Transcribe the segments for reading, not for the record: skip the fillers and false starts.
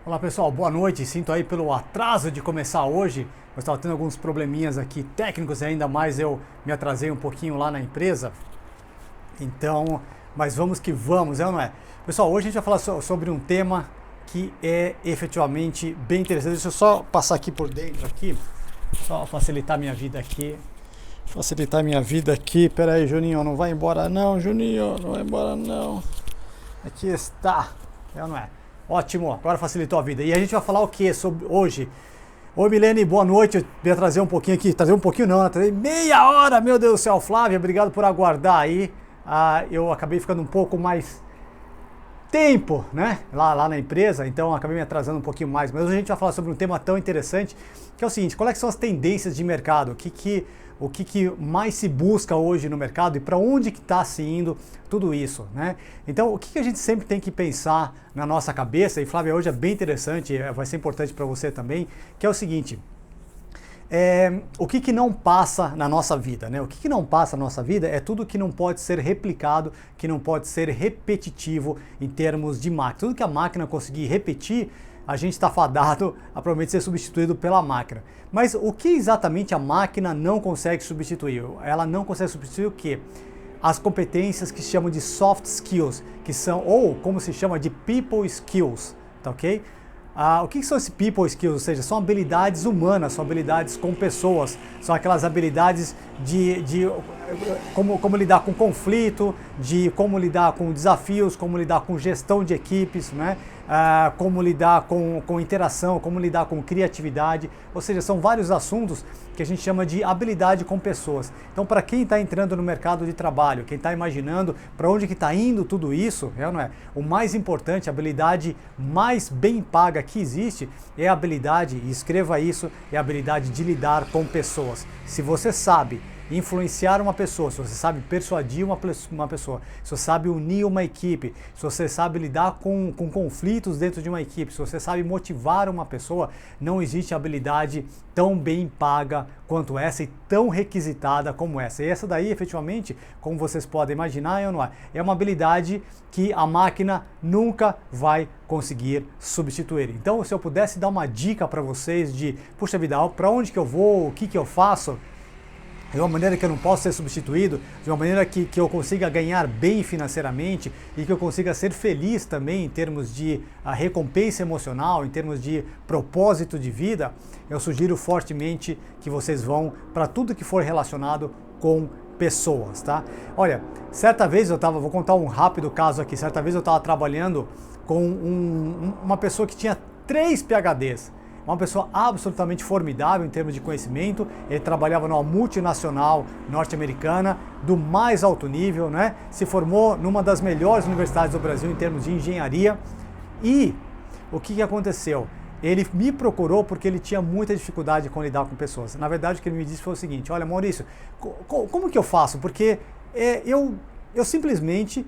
Olá pessoal, boa noite. Sinto aí pelo atraso de começar hoje. Eu estava tendo alguns probleminhas aqui técnicos e ainda mais eu me atrasei um pouquinho lá na empresa. Então, mas vamos que vamos, é ou não é? Pessoal, hoje a gente vai falar sobre um tema que é efetivamente bem interessante. Deixa eu só passar aqui por dentro aqui, só facilitar minha vida aqui. Facilitar minha vida aqui. Pera aí, Juninho, não vai embora não, Juninho, não vai embora não. Aqui está, é ou não é? Ótimo, agora facilitou a vida. E a gente vai falar o que sobre hoje? Oi Milene, boa noite. Eu ia trazer um pouquinho aqui, trazer um pouquinho não, né? Trazer meia hora, meu Deus do céu. Flávia, obrigado por aguardar aí. Eu acabei ficando um pouco mais tempo, né? Lá na empresa, então acabei me atrasando um pouquinho mais. Mas hoje a gente vai falar sobre um tema tão interessante, que é o seguinte: quais são as tendências de mercado? O que mais se busca hoje no mercado e para onde que está se indo tudo isso, né? Então, o que a gente sempre tem que pensar na nossa cabeça, e Flávia, hoje é bem interessante, vai ser importante para você também, que é o seguinte: o que não passa na nossa vida, né? O que não passa na nossa vida é tudo que não pode ser replicado, que não pode ser repetitivo em termos de máquina. Tudo que a máquina conseguir repetir, a gente está fadado a provavelmente ser substituído pela máquina. Mas o que exatamente a máquina não consegue substituir? Ela não consegue substituir o quê? As competências que se chamam de soft skills, que são, ou como se chama de people skills, tá ok? O que são esses people skills? Ou seja, são habilidades humanas, são habilidades com pessoas, são aquelas habilidades de como lidar com conflito, de como lidar com desafios, como lidar com gestão de equipes, né? Como lidar com interação, como lidar com criatividade, ou seja, são vários assuntos que a gente chama de habilidade com pessoas. Então, para quem está entrando no mercado de trabalho, quem está imaginando para onde que está indo tudo isso, não é? O mais importante, a habilidade mais bem paga que existe é a habilidade, e escreva isso, é a habilidade de lidar com pessoas. Se você sabe influenciar uma pessoa, se você sabe persuadir uma pessoa, se você sabe unir uma equipe, se você sabe lidar com conflitos dentro de uma equipe, se você sabe motivar uma pessoa, não existe habilidade tão bem paga quanto essa e tão requisitada como essa. E essa daí, efetivamente, como vocês podem imaginar, é uma habilidade que a máquina nunca vai conseguir substituir. Então, se eu pudesse dar uma dica para vocês de, puxa vida, para onde que eu vou, o que eu faço, de uma maneira que eu não posso ser substituído, de uma maneira que eu consiga ganhar bem financeiramente e que eu consiga ser feliz também em termos de recompensa emocional, em termos de propósito de vida, eu sugiro fortemente que vocês vão para tudo que for relacionado com pessoas, tá? Olha, certa vez vou contar um rápido caso aqui, certa vez eu estava trabalhando com uma pessoa que tinha 3 PhDs, uma pessoa absolutamente formidável em termos de conhecimento. Ele trabalhava numa multinacional norte-americana do mais alto nível, né? Se formou numa das melhores universidades do Brasil em termos de engenharia. E o que aconteceu? Ele me procurou porque ele tinha muita dificuldade com lidar com pessoas. Na verdade, o que ele me disse foi o seguinte: olha, Maurício, como que eu faço? Porque eu simplesmente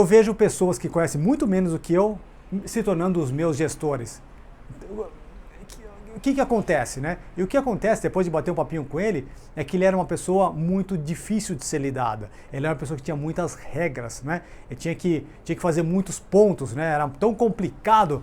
vejo pessoas que conhecem muito menos do que eu se tornando os meus gestores. O que acontece, né? E o que acontece, depois de bater um papinho com ele, é que ele era uma pessoa muito difícil de ser lidada. Ele era uma pessoa que tinha muitas regras, né? Ele tinha que fazer muitos pontos, né? Era tão complicado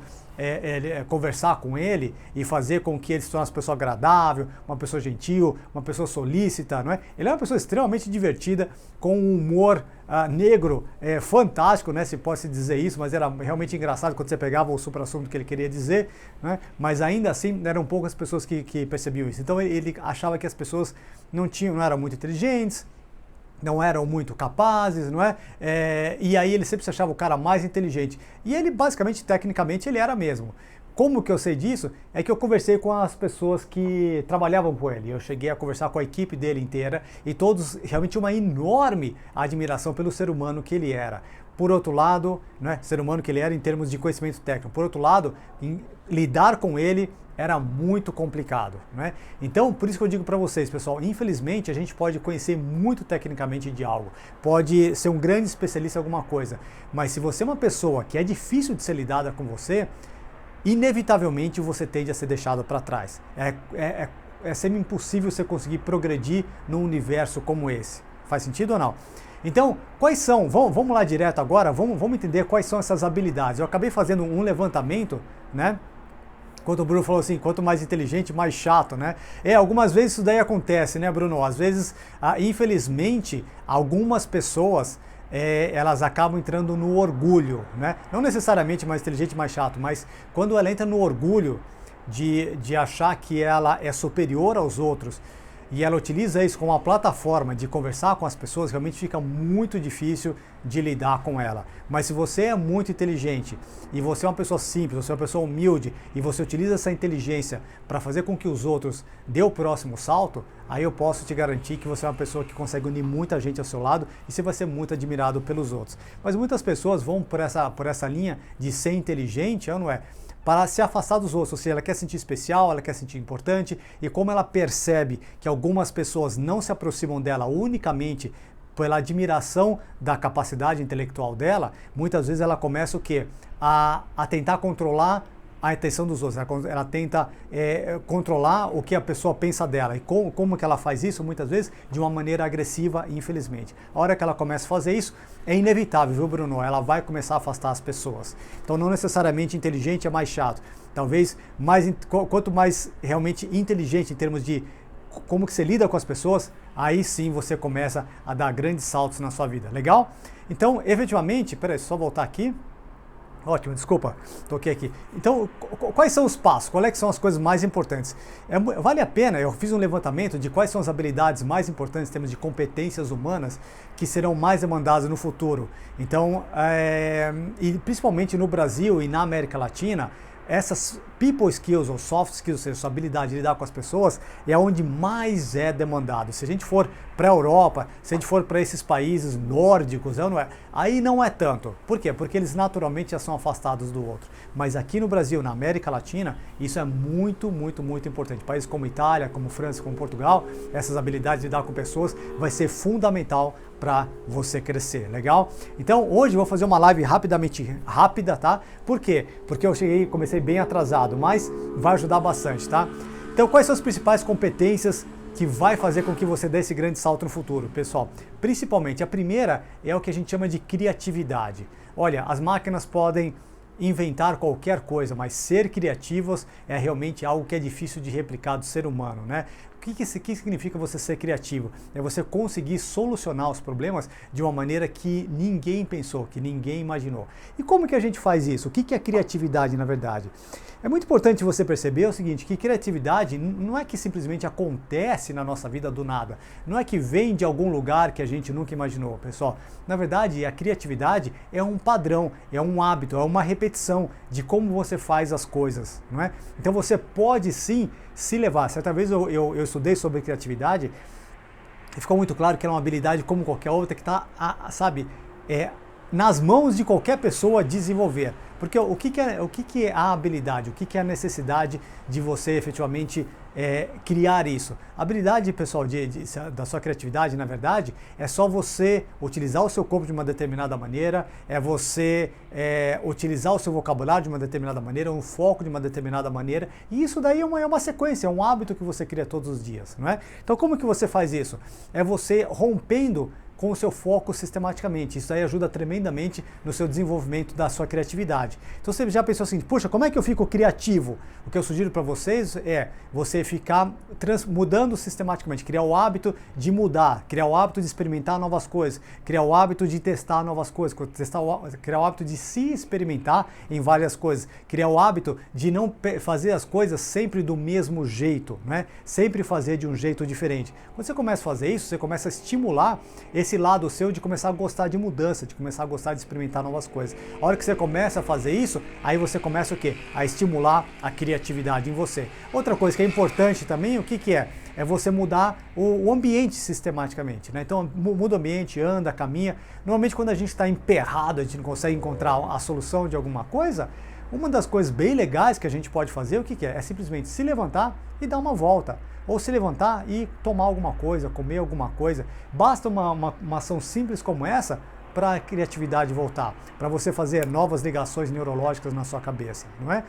conversar com ele e fazer com que ele se tornasse uma pessoa agradável, uma pessoa gentil, uma pessoa solícita, não é? Ele é uma pessoa extremamente divertida, com um humor negro fantástico, né? Se pode se dizer isso, mas era realmente engraçado quando você pegava o supra-assunto que ele queria dizer, né? Mas ainda assim eram poucas pessoas que percebiam isso. Então ele achava que as pessoas não eram muito inteligentes, não eram muito capazes, não é? E aí ele sempre se achava o cara mais inteligente. E ele, basicamente, tecnicamente, ele era mesmo. Como que eu sei disso? É que eu conversei com as pessoas que trabalhavam com ele. Eu cheguei a conversar com a equipe dele inteira e todos realmente tinham uma enorme admiração pelo ser humano que ele era. Por outro lado, né, ser humano que ele era em termos de conhecimento técnico. Por outro lado, lidar com ele era muito complicado, né? Então, por isso que eu digo para vocês, pessoal, infelizmente a gente pode conhecer muito tecnicamente de algo, pode ser um grande especialista em alguma coisa, mas se você é uma pessoa que é difícil de ser lidada com você, inevitavelmente você tende a ser deixado para trás. É sempre impossível você conseguir progredir num universo como esse. Faz sentido ou não? Então, quais são? Vamos lá direto agora, vamos entender quais são essas habilidades. Eu acabei fazendo um levantamento, né? Quando o Bruno falou assim, quanto mais inteligente, mais chato, né? Algumas vezes isso daí acontece, né, Bruno? Às vezes, infelizmente, algumas pessoas, elas acabam entrando no orgulho, né? Não necessariamente mais inteligente, mais chato, mas quando ela entra no orgulho de achar que ela é superior aos outros, e ela utiliza isso como uma plataforma de conversar com as pessoas, realmente fica muito difícil de lidar com ela. Mas se você é muito inteligente e você é uma pessoa simples, você é uma pessoa humilde e você utiliza essa inteligência para fazer com que os outros dê o próximo salto, aí eu posso te garantir que você é uma pessoa que consegue unir muita gente ao seu lado e você vai ser muito admirado pelos outros. Mas muitas pessoas vão por essa linha de ser inteligente, não é? Para se afastar dos outros, ou seja, ela quer sentir especial, ela quer sentir importante, e como ela percebe que algumas pessoas não se aproximam dela unicamente pela admiração da capacidade intelectual dela, muitas vezes ela começa o quê? A tentar controlar a atenção dos outros, ela tenta controlar o que a pessoa pensa dela. E como que ela faz isso? Muitas vezes de uma maneira agressiva, infelizmente. A hora que ela começa a fazer isso, é inevitável, viu, Bruno? Ela vai começar a afastar as pessoas. Então não necessariamente inteligente é mais chato. Talvez quanto mais realmente inteligente em termos de como que você lida com as pessoas, aí sim você começa a dar grandes saltos na sua vida. Legal? Então, efetivamente, peraí, só voltar aqui. Ótimo, desculpa, toquei aqui. Então, quais são os passos? Quais são as coisas mais importantes? Vale a pena, eu fiz um levantamento de quais são as habilidades mais importantes em termos de competências humanas que serão mais demandadas no futuro. Então, e principalmente no Brasil e na América Latina, essas people skills ou soft skills, ou seja, sua habilidade de lidar com as pessoas, é onde mais é demandado. Se a gente for para a Europa, se a gente for para esses países nórdicos, aí não é tanto. Por quê? Porque eles naturalmente já são afastados do outro. Mas aqui no Brasil, na América Latina, isso é muito, muito, muito importante. Países como Itália, como França, como Portugal, essas habilidades de lidar com pessoas vai ser fundamental para você crescer, legal? Então hoje eu vou fazer uma live rápida, tá? Por quê? Porque eu comecei bem atrasado, mas vai ajudar bastante, tá? Então quais são as principais competências que vai fazer com que você dê esse grande salto no futuro, pessoal? Principalmente, a primeira é o que a gente chama de criatividade. Olha, as máquinas podem inventar qualquer coisa, mas ser criativos é realmente algo que é difícil de replicar do ser humano, né? O que significa você ser criativo? É você conseguir solucionar os problemas de uma maneira que ninguém pensou, que ninguém imaginou. E como que a gente faz isso? O que é criatividade, na verdade? É muito importante você perceber o seguinte, que criatividade não é que simplesmente acontece na nossa vida do nada. Não é que vem de algum lugar que a gente nunca imaginou, pessoal. Na verdade, a criatividade é um padrão, é um hábito, é uma repetição de como você faz as coisas, não é? Então você pode sim se levar. Certa vez eu estudei sobre criatividade e ficou muito claro que era uma habilidade como qualquer outra que está, nas mãos de qualquer pessoa desenvolver. Porque o que é a habilidade? O que é a necessidade de você efetivamente criar isso? A habilidade, pessoal, da sua criatividade, na verdade, é só você utilizar o seu corpo de uma determinada maneira, é você utilizar o seu vocabulário de uma determinada maneira, um foco de uma determinada maneira, e isso daí é uma sequência, é um hábito que você cria todos os dias, não é? Então como que você faz isso? É você rompendo com o seu foco sistematicamente. Isso aí ajuda tremendamente no seu desenvolvimento da sua criatividade. Então você já pensou assim, puxa, como é que eu fico criativo? O que eu sugiro para vocês é você ficar mudando sistematicamente, criar o hábito de mudar, criar o hábito de experimentar novas coisas, criar o hábito de testar novas coisas, criar o hábito de se experimentar em várias coisas, criar o hábito de não fazer as coisas sempre do mesmo jeito, né? Sempre fazer de um jeito diferente. Quando você começa a fazer isso, você começa a estimular esse lado seu de começar a gostar de mudança, de começar a gostar de experimentar novas coisas. A hora que você começa a fazer isso, aí você começa o quê? A estimular a criatividade em você. Outra coisa que é importante também, o que é? É você mudar o ambiente sistematicamente, né? Então muda o ambiente, anda, caminha. Normalmente quando a gente está emperrado, a gente não consegue encontrar a solução de alguma coisa, uma das coisas bem legais que a gente pode fazer, o que é? É simplesmente se levantar e dar uma volta. Ou se levantar e tomar alguma coisa, comer alguma coisa. Basta uma ação simples como essa para a criatividade voltar, para você fazer novas ligações neurológicas na sua cabeça, não é?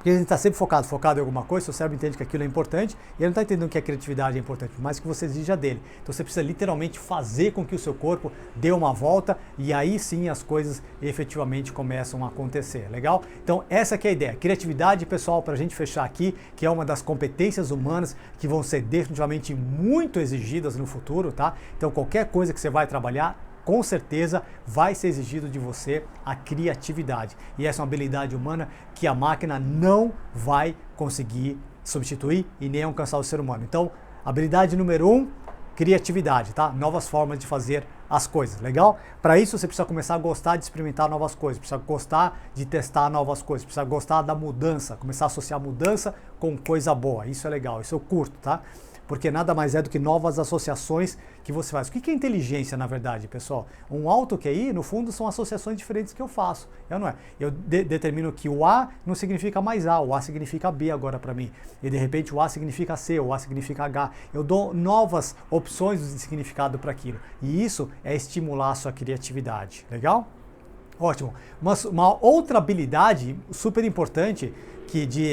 Porque a gente está sempre focado em alguma coisa, seu cérebro entende que aquilo é importante e ele não está entendendo que a criatividade é importante, por mais que você exija dele. Então você precisa literalmente fazer com que o seu corpo dê uma volta e aí sim as coisas efetivamente começam a acontecer, legal? Então essa que é a ideia. Criatividade, pessoal, para a gente fechar aqui, que é uma das competências humanas que vão ser definitivamente muito exigidas no futuro, tá? Então qualquer coisa que você vai trabalhar, com certeza vai ser exigido de você a criatividade. E essa é uma habilidade humana que a máquina não vai conseguir substituir e nem alcançar o ser humano. Então, habilidade número 1, criatividade, tá? Novas formas de fazer as coisas, legal? Para isso você precisa começar a gostar de experimentar novas coisas, precisa gostar de testar novas coisas, precisa gostar da mudança, começar a associar mudança com coisa boa. Isso é legal, isso eu curto, tá? Porque nada mais é do que novas associações que você faz. O que é inteligência, na verdade, pessoal? Um auto-QI, no fundo, são associações diferentes que eu faço. Eu não é. Eu determino que o A não significa mais A, o A significa B agora para mim. E de repente o A significa C, o A significa H. Eu dou novas opções de significado para aquilo. E isso é estimular a sua criatividade. Legal? Ótimo. Uma outra habilidade super importante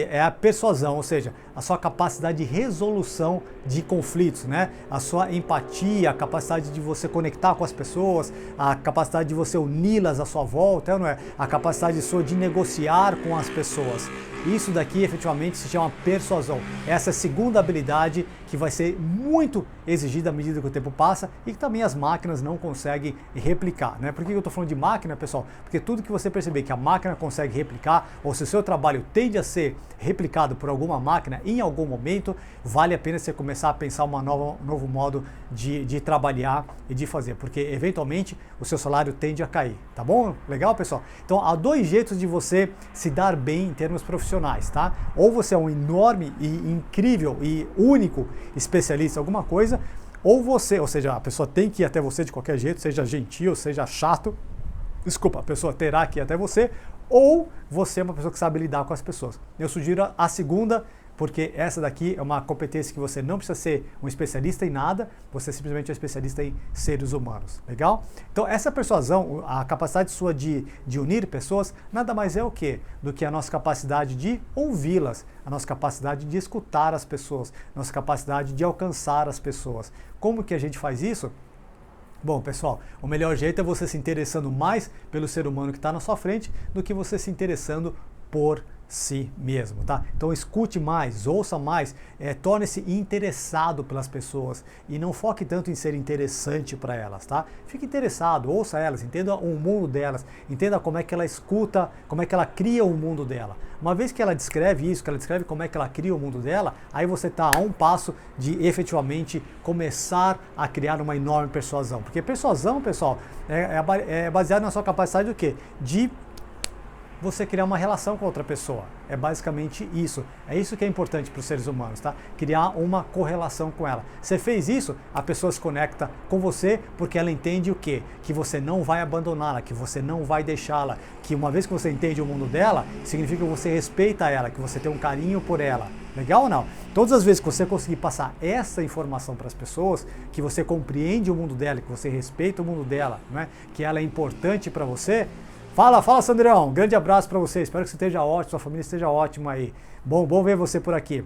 é a persuasão, ou seja, a sua capacidade de resolução de conflitos, né? A sua empatia, a capacidade de você conectar com as pessoas, a capacidade de você uni-las à sua volta, não é? A capacidade sua de negociar com as pessoas. Isso daqui efetivamente se chama persuasão. Essa é a segunda habilidade que vai ser muito exigida à medida que o tempo passa e que também as máquinas não conseguem replicar, né? Por que eu estou falando de máquina, pessoal? Porque tudo que você perceber que a máquina consegue replicar, ou se o seu trabalho tende a ser replicado por alguma máquina em algum momento, vale a pena você começar a pensar um novo modo de trabalhar e de fazer, porque eventualmente o seu salário tende a cair, tá bom? Legal, pessoal? Então há dois jeitos de você se dar bem em termos profissionais, tá? Ou você é um enorme e incrível e único especialista em alguma coisa, ou seja, a pessoa tem que ir até você de qualquer jeito, seja gentil, seja chato, a pessoa terá que ir até você, ou você é uma pessoa que sabe lidar com as pessoas. Eu sugiro a segunda, porque essa daqui é uma competência que você não precisa ser um especialista em nada, você simplesmente é um especialista em seres humanos, legal? Então essa persuasão, a capacidade sua de unir pessoas, nada mais é o quê? Do que a nossa capacidade de ouvi-las, a nossa capacidade de escutar as pessoas, nossa capacidade de alcançar as pessoas. Como que a gente faz isso? Bom, pessoal, o melhor jeito é você se interessando mais pelo ser humano que está na sua frente do que você se interessando por si mesmo, tá? Então escute mais, ouça mais, torne-se interessado pelas pessoas e não foque tanto em ser interessante para elas, tá? Fique interessado, ouça elas, entenda o mundo delas, entenda como é que ela escuta, como é que ela cria o mundo dela. Uma vez que ela descreve isso, que ela descreve como é que ela cria o mundo dela, aí você está a um passo de efetivamente começar a criar uma enorme persuasão. Porque persuasão, pessoal, é baseado na sua capacidade do quê? De você criar uma relação com outra pessoa. É basicamente isso. É isso que é importante para os seres humanos, tá? Criar uma correlação com ela. Você fez isso, a pessoa se conecta com você porque ela entende o quê? Que você não vai abandoná-la, que você não vai deixá-la, que uma vez que você entende o mundo dela, significa que você respeita ela, que você tem um carinho por ela. Legal ou não? Todas as vezes que você conseguir passar essa informação para as pessoas, que você compreende o mundo dela, que você respeita o mundo dela, né? Que ela é importante para você. Fala, Sandrão, um grande abraço para você, espero que você esteja ótimo, sua família esteja ótima aí. Bom ver você por aqui.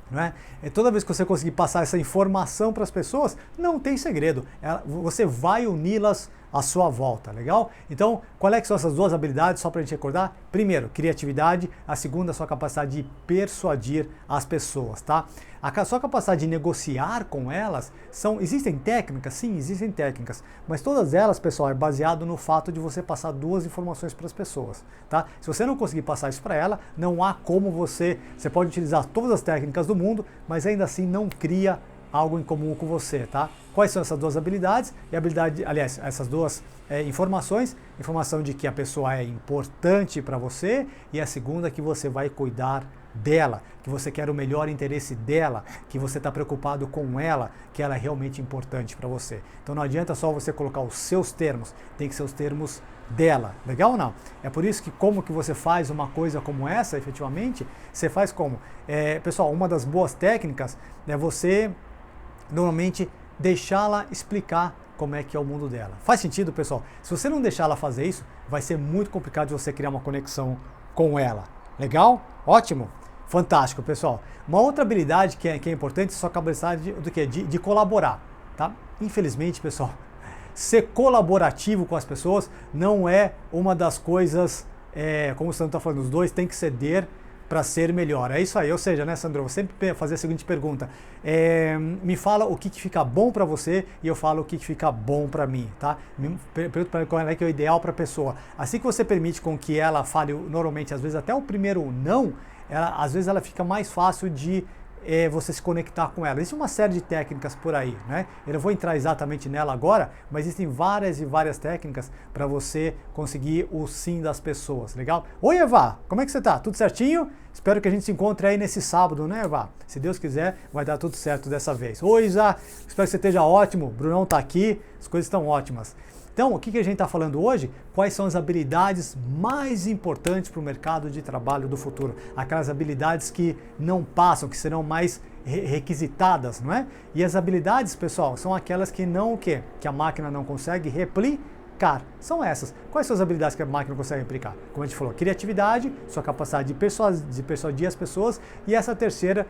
Não é? Toda vez que você conseguir passar essa informação para as pessoas, não tem segredo, você vai uni-las à sua volta, legal? Então, qual é que são essas duas habilidades, só para a gente recordar? Primeiro, criatividade, a segunda, a sua capacidade de persuadir as pessoas, tá? A sua capacidade de negociar com elas, existem técnicas? Sim, existem técnicas, mas todas elas, pessoal, é baseado no fato de você passar duas informações para as pessoas, tá? Se você não conseguir passar isso para ela, não há como você pode utilizar todas as técnicas do mundo, mas ainda assim não cria algo em comum com você, tá? Quais são essas duas habilidades? Essas duas informações. Informação de que a pessoa é importante para você e a segunda que você vai cuidar dela, que você quer o melhor interesse dela, que você está preocupado com ela, que ela é realmente importante para você. Então não adianta só você colocar os seus termos, tem que ser os termos dela, legal ou não? É por isso que como que você faz uma coisa como essa, efetivamente, você faz como? Pessoal, uma das boas técnicas é você normalmente deixá-la explicar como é que é o mundo dela. Faz sentido, pessoal? Se você não deixar ela fazer isso, vai ser muito complicado de você criar uma conexão com ela. Legal? Ótimo, fantástico, pessoal. Uma outra habilidade que é importante é a sua capacidade do quê? De colaborar, tá? Infelizmente, pessoal, ser colaborativo com as pessoas não é uma das coisas, como o Sandro está falando, os dois têm que ceder para ser melhor. É isso aí, ou seja, né, Sandro, eu sempre fazer a seguinte pergunta, me fala o que fica bom para você e eu falo o que fica bom para mim, tá? Pergunta para qual é que é o ideal para a pessoa. Assim que você permite com que ela fale normalmente, às vezes até o primeiro não, às vezes ela fica mais fácil de você se conectar com ela. Existe uma série de técnicas por aí, né? Eu não vou entrar exatamente nela agora, mas existem várias e várias técnicas para você conseguir o sim das pessoas, legal? Oi, Eva, como é que você tá? Tudo certinho? Espero que a gente se encontre aí nesse sábado, né, Eva? Se Deus quiser, vai dar tudo certo dessa vez. Oi, Isa, espero que você esteja ótimo. Brunão tá aqui, as coisas estão ótimas. Então, o que a gente está falando hoje? Quais são as habilidades mais importantes para o mercado de trabalho do futuro? Aquelas habilidades que não passam, que serão mais requisitadas, não é? E as habilidades, pessoal, são aquelas que não o quê? Que a máquina não consegue replicar. São essas. Quais são as habilidades que a máquina não consegue replicar? Como a gente falou, criatividade, sua capacidade de persuadir as pessoas, e essa terceira,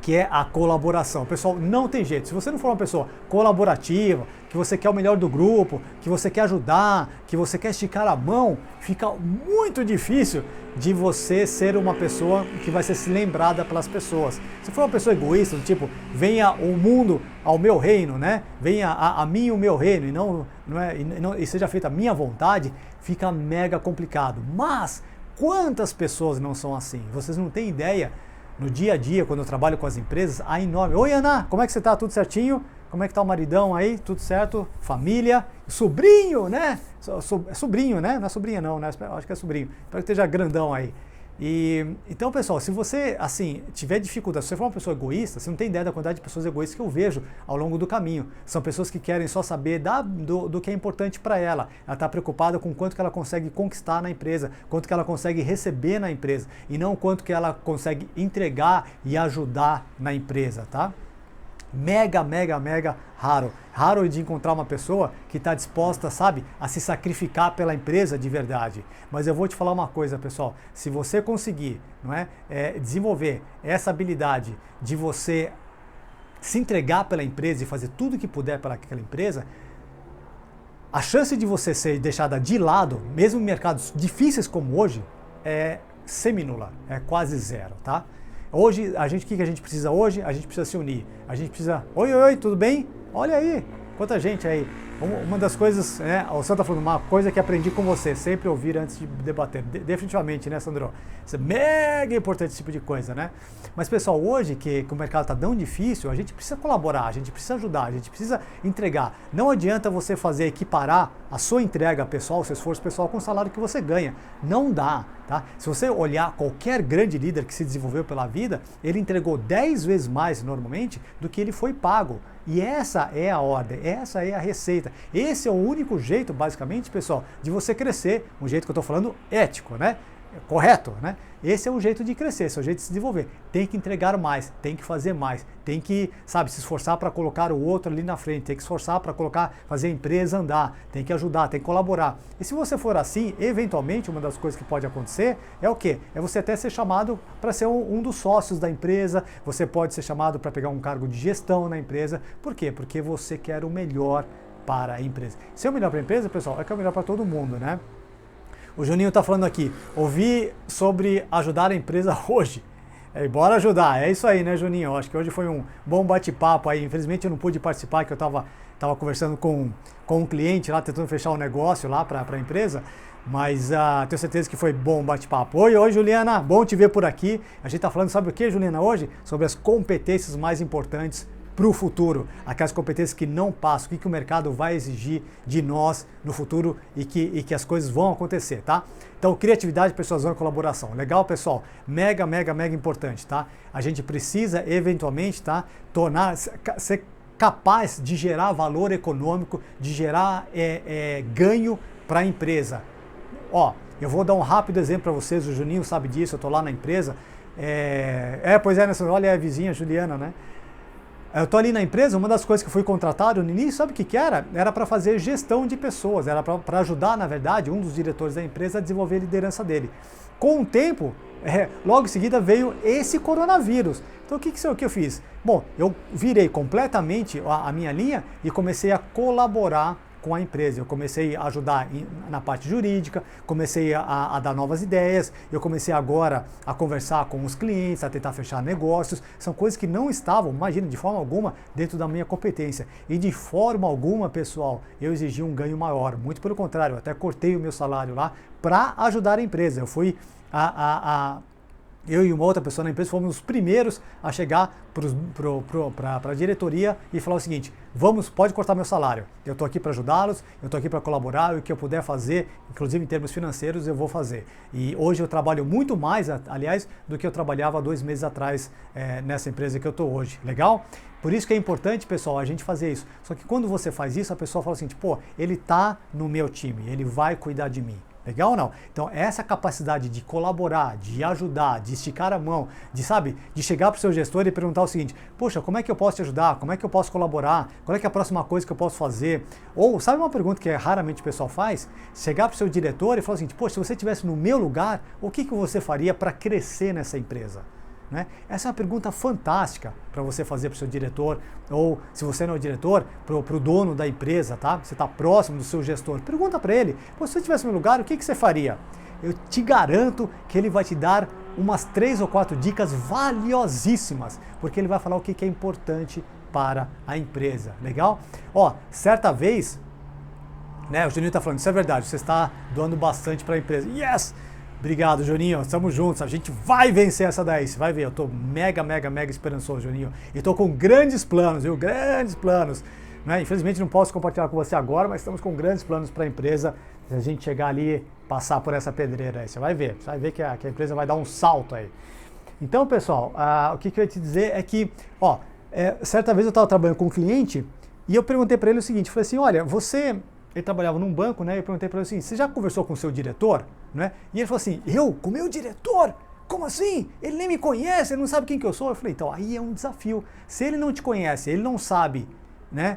que é a colaboração. Pessoal, não tem jeito. Se você não for uma pessoa colaborativa, que você quer o melhor do grupo, que você quer ajudar, que você quer esticar a mão, fica muito difícil de você ser uma pessoa que vai ser lembrada pelas pessoas. Se for uma pessoa egoísta, do tipo, venha o mundo ao meu reino, né? Venha a mim o meu reino e seja feita a minha vontade, fica mega complicado. Mas quantas pessoas não são assim? Vocês não têm ideia. No dia a dia, quando eu trabalho com as empresas, a enorme... Oi, Ana, como é que você tá? Tudo certinho? Como é que tá o maridão aí? Tudo certo? Família? Sobrinho, né? É sobrinho, né? Não é sobrinha não, né? Acho que é sobrinho. Espero que esteja grandão aí. Então, pessoal, se você, assim, tiver dificuldade, se você for uma pessoa egoísta, você não tem ideia da quantidade de pessoas egoístas que eu vejo ao longo do caminho. São pessoas que querem só saber do que é importante para ela. Ela está preocupada com quanto que ela consegue conquistar na empresa, quanto que ela consegue receber na empresa, e não quanto que ela consegue entregar e ajudar na empresa, tá? Mega, mega, mega raro. Raro de encontrar uma pessoa que está disposta, sabe, a se sacrificar pela empresa de verdade. Mas eu vou te falar uma coisa, pessoal. Se você conseguir, não é, desenvolver essa habilidade de você se entregar pela empresa e fazer tudo o que puder pela aquela empresa, a chance de você ser deixada de lado, mesmo em mercados difíceis como hoje, é seminula, é quase zero, tá? Hoje, o que a gente precisa hoje? A gente precisa se unir. A gente precisa... Oi, tudo bem? Olha aí, quanta gente aí. Uma das coisas, né, o Sandro está falando, uma coisa que aprendi com você, sempre ouvir antes de debater. Definitivamente, né, Sandro? Isso é mega importante, esse tipo de coisa, né? Mas, pessoal, hoje que o mercado está tão difícil, a gente precisa colaborar, a gente precisa ajudar, a gente precisa entregar. Não adianta você equiparar a sua entrega pessoal, o seu esforço pessoal com o salário que você ganha. Não dá, tá? Se você olhar qualquer grande líder que se desenvolveu pela vida, ele entregou 10 vezes mais, normalmente, do que ele foi pago. E essa é a ordem, essa é a receita. Esse é o único jeito, basicamente, pessoal, de você crescer, um jeito que eu estou falando ético, né? Correto, né? Esse é o jeito de crescer, esse é o jeito de se desenvolver. Tem que entregar mais, tem que fazer mais, tem que, sabe, se esforçar para colocar o outro ali na frente, tem que se esforçar para fazer a empresa andar, tem que ajudar, tem que colaborar. E se você for assim, eventualmente, uma das coisas que pode acontecer é o quê? É você até ser chamado para ser um dos sócios da empresa, você pode ser chamado para pegar um cargo de gestão na empresa. Por quê? Porque você quer o melhor para a empresa. Se é o melhor para a empresa, pessoal, é que é o melhor para todo mundo, né? O Juninho está falando aqui, ouvi sobre ajudar a empresa hoje. Bora ajudar, é isso aí, né, Juninho? Eu acho que hoje foi um bom bate-papo aí. Infelizmente eu não pude participar, que eu estava conversando com um cliente lá, tentando fechar um negócio lá para a empresa. Mas tenho certeza que foi bom bate-papo. Oi, Juliana, bom te ver por aqui. A gente está falando, sabe o que, Juliana, hoje? Sobre as competências mais importantes para o futuro, aquelas competências que não passam, o que o mercado vai exigir de nós no futuro e que as coisas vão acontecer, tá? Então, criatividade, persuasão e colaboração. Legal, pessoal? Mega, mega, mega importante, tá? A gente precisa, eventualmente, tá? Ser capaz de gerar valor econômico, de gerar ganho para a empresa. Ó, eu vou dar um rápido exemplo para vocês, o Juninho sabe disso, eu estou lá na empresa. Pois é, olha a vizinha Juliana, né? Eu estou ali na empresa, uma das coisas que eu fui contratado no início, sabe o que era? Era para fazer gestão de pessoas, era para ajudar, na verdade, um dos diretores da empresa a desenvolver a liderança dele. Com o tempo, logo em seguida veio esse coronavírus. Então o que eu fiz? Bom, eu virei completamente a minha linha e comecei a colaborar com a empresa. Eu comecei a ajudar na parte jurídica, comecei a dar novas ideias, eu comecei agora a conversar com os clientes, a tentar fechar negócios. São coisas que não estavam, imagina, de forma alguma, dentro da minha competência. E de forma alguma, pessoal, eu exigi um ganho maior. Muito pelo contrário, eu até cortei o meu salário lá para ajudar a empresa. Eu fui eu e uma outra pessoa na empresa fomos os primeiros a chegar para a diretoria e falar o seguinte: pode cortar meu salário, eu estou aqui para ajudá-los, eu estou aqui para colaborar, e o que eu puder fazer, inclusive em termos financeiros, eu vou fazer. E hoje eu trabalho muito mais, aliás, do que eu trabalhava 2 meses atrás nessa empresa que eu estou hoje. Legal? Por isso que é importante, pessoal, a gente fazer isso. Só que quando você faz isso, a pessoa fala assim, pô, ele está no meu time, ele vai cuidar de mim. Legal ou não? Então essa capacidade de colaborar, de ajudar, de esticar a mão, de chegar para o seu gestor e perguntar o seguinte: poxa, como é que eu posso te ajudar? Como é que eu posso colaborar? Qual é que é a próxima coisa que eu posso fazer? Ou sabe uma pergunta que raramente o pessoal faz? Chegar para o seu diretor e falar o seguinte: poxa, se você estivesse no meu lugar, o que você faria para crescer nessa empresa? Né? Essa é uma pergunta fantástica para você fazer para o seu diretor, ou se você não é o diretor, para o dono da empresa, tá? Você está próximo do seu gestor, pergunta para ele: se você estivesse no meu lugar, o que você faria? Eu te garanto que ele vai te dar umas 3 ou 4 dicas valiosíssimas, porque ele vai falar o que é importante para a empresa, legal? Certa vez, né, o Juninho está falando, isso é verdade, você está doando bastante para a empresa. Yes! Obrigado, Juninho. Estamos juntos. A gente vai vencer essa daí. Você vai ver. Eu tô mega esperançoso, Juninho. E tô com grandes planos, viu? Grandes planos. Né? Infelizmente não posso compartilhar com você agora, mas estamos com grandes planos para a empresa. Se a gente chegar ali e passar por essa pedreira aí. Você vai ver. Você vai ver que a empresa vai dar um salto aí. Então, pessoal, o que eu ia te dizer é que, certa vez eu estava trabalhando com um cliente e eu perguntei para ele o seguinte. Falei assim, olha, ele trabalhava num banco, né? Eu perguntei para ele assim, você já conversou com o seu diretor? Né? E ele falou assim, eu? Com o meu diretor? Como assim? Ele nem me conhece, ele não sabe quem que eu sou. Eu falei, então, aí é um desafio. Se ele não te conhece, ele não sabe, né,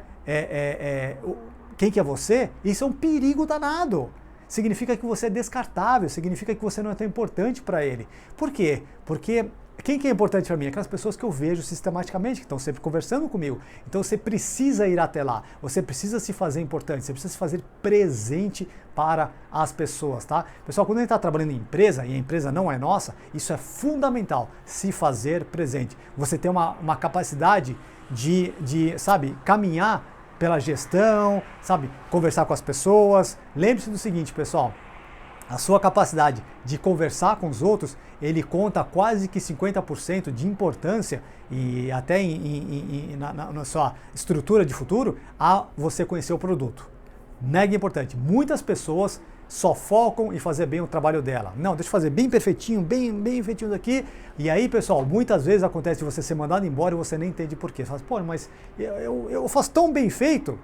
quem que é você, isso é um perigo danado. Significa que você é descartável, significa que você não é tão importante para ele. Por quê? Porque quem que é importante para mim? Aquelas pessoas que eu vejo sistematicamente, que estão sempre conversando comigo. Então você precisa ir até lá, você precisa se fazer importante, você precisa se fazer presente para as pessoas, tá? Pessoal, quando a gente está trabalhando em empresa, e a empresa não é nossa, isso é fundamental, se fazer presente. Você tem uma capacidade de caminhar pela gestão, conversar com as pessoas. Lembre-se do seguinte, pessoal, a sua capacidade de conversar com os outros, ele conta quase que 50% de importância e até na sua estrutura de futuro a você conhecer o produto. Mega importante. Muitas pessoas só focam em fazer bem o trabalho dela. Não, deixa eu fazer bem perfeitinho, bem feitinho daqui. E aí, pessoal, muitas vezes acontece de você ser mandado embora e você nem entende por quê. Você fala, pô, mas eu faço tão bem feito.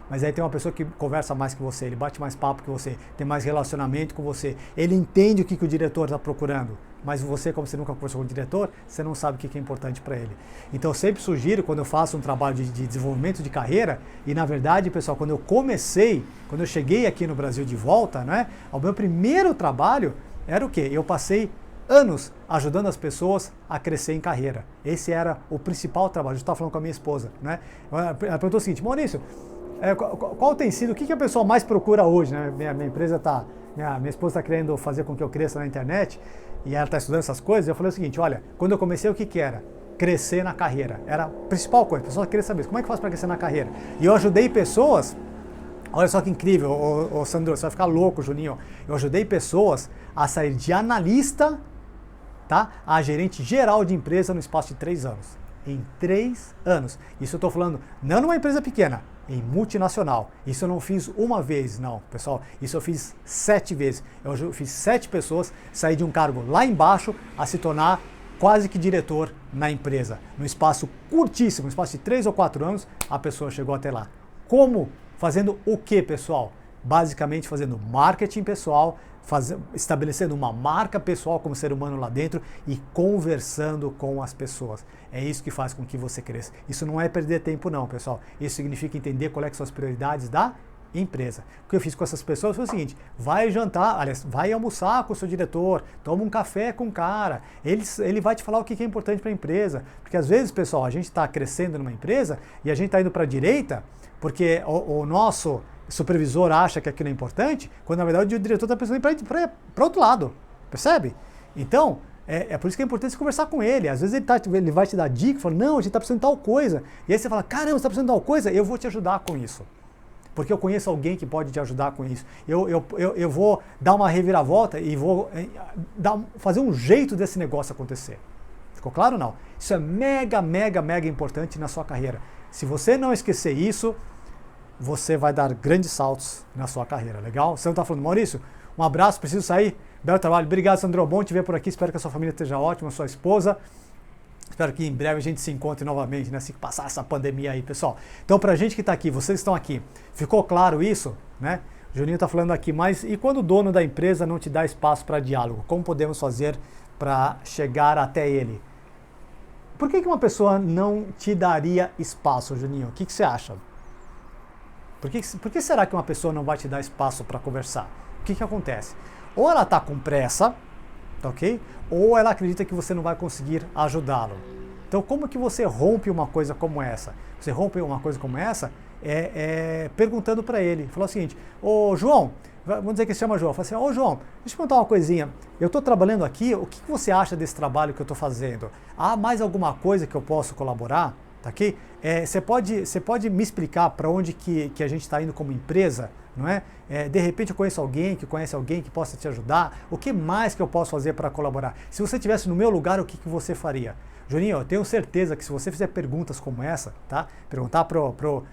Mas aí tem uma pessoa que conversa mais que você, ele bate mais papo que você, tem mais relacionamento com você, ele entende o que o diretor está procurando, mas você, como você nunca conversou com o diretor, você não sabe o que é importante para ele. Então eu sempre sugiro, quando eu faço um trabalho de desenvolvimento de carreira, e na verdade, pessoal, quando eu cheguei aqui no Brasil de volta, né, o meu primeiro trabalho era o quê? Eu passei anos ajudando as pessoas a crescer em carreira. Esse era o principal trabalho. Eu estava falando com a minha esposa, né? Ela perguntou o seguinte, Maurício, qual tem sido, o que a pessoa mais procura hoje, né? Minha empresa minha esposa está querendo fazer com que eu cresça na internet e ela está estudando essas coisas. Eu falei o seguinte, olha, quando eu comecei, o que era? Crescer na carreira. Era a principal coisa. A pessoa queria saber como é que faz para crescer na carreira. E eu ajudei pessoas, olha só que incrível, ô Sandro, você vai ficar louco, Juninho. Eu ajudei pessoas a sair de analista, tá, a gerente geral de empresa no espaço de 3 anos. Em 3 anos. Isso eu estou falando não numa empresa pequena, em multinacional. Isso eu não fiz uma vez, não, pessoal. Isso eu fiz 7 vezes. Eu fiz 7 pessoas sair de um cargo lá embaixo a se tornar quase que diretor na empresa. No espaço curtíssimo, no espaço de 3 ou 4 anos, a pessoa chegou até lá. Como? Fazendo o que, pessoal? Basicamente fazendo marketing pessoal, estabelecendo uma marca pessoal como ser humano lá dentro e conversando com as pessoas. É isso que faz com que você cresça. Isso não é perder tempo não, pessoal. Isso significa entender quais são as prioridades da empresa. O que eu fiz com essas pessoas foi o seguinte: vai jantar, aliás, vai almoçar com o seu diretor, toma um café com o cara, ele vai te falar o que é importante para a empresa. Porque às vezes, pessoal, a gente está crescendo numa empresa e a gente está indo para a direita porque o nosso supervisor acha que aquilo é importante, quando na verdade o diretor está pensando em ir para outro lado, percebe? Então, é por isso que é importante você conversar com ele. Às vezes ele vai te dar dica, fala, não, a gente está precisando de tal coisa. E aí você fala, caramba, você está precisando de tal coisa? Eu vou te ajudar com isso. Porque eu conheço alguém que pode te ajudar com isso. Eu vou dar uma reviravolta e vou fazer um jeito desse negócio acontecer. Ficou claro ou não? Isso é mega, mega, mega importante na sua carreira. Se você não esquecer isso, você vai dar grandes saltos na sua carreira, legal? Você não está falando, Maurício, um abraço, preciso sair. Belo trabalho. Obrigado, Sandro. Bom te ver por aqui. Espero que a sua família esteja ótima, sua esposa. Espero que em breve a gente se encontre novamente, né? Assim que passar essa pandemia aí, pessoal. Então, pra gente que está aqui, vocês que estão aqui, ficou claro isso, né? O Juninho está falando aqui, mas e quando o dono da empresa não te dá espaço para diálogo? Como podemos fazer para chegar até ele? Por que uma pessoa não te daria espaço, Juninho? O que você acha? Por que será que uma pessoa não vai te dar espaço para conversar? O que acontece? Ou ela está com pressa, tá ok? Ou ela acredita que você não vai conseguir ajudá-lo. Então, como que você rompe uma coisa como essa? Você rompe uma coisa como essa perguntando para ele. Falou o seguinte, ô João, vamos dizer que se chama João. Fala assim, ô João, deixa eu te contar uma coisinha. Eu estou trabalhando aqui, o que você acha desse trabalho que eu estou fazendo? Há mais alguma coisa que eu posso colaborar? Tá aqui? Você pode me explicar para onde que a gente está indo como empresa? Não é? De repente eu conheço alguém que conhece alguém que possa te ajudar. O que mais que eu posso fazer para colaborar? Se você estivesse no meu lugar, o que você faria? Juninho, eu tenho certeza que se você fizer perguntas como essa, tá? Perguntar pro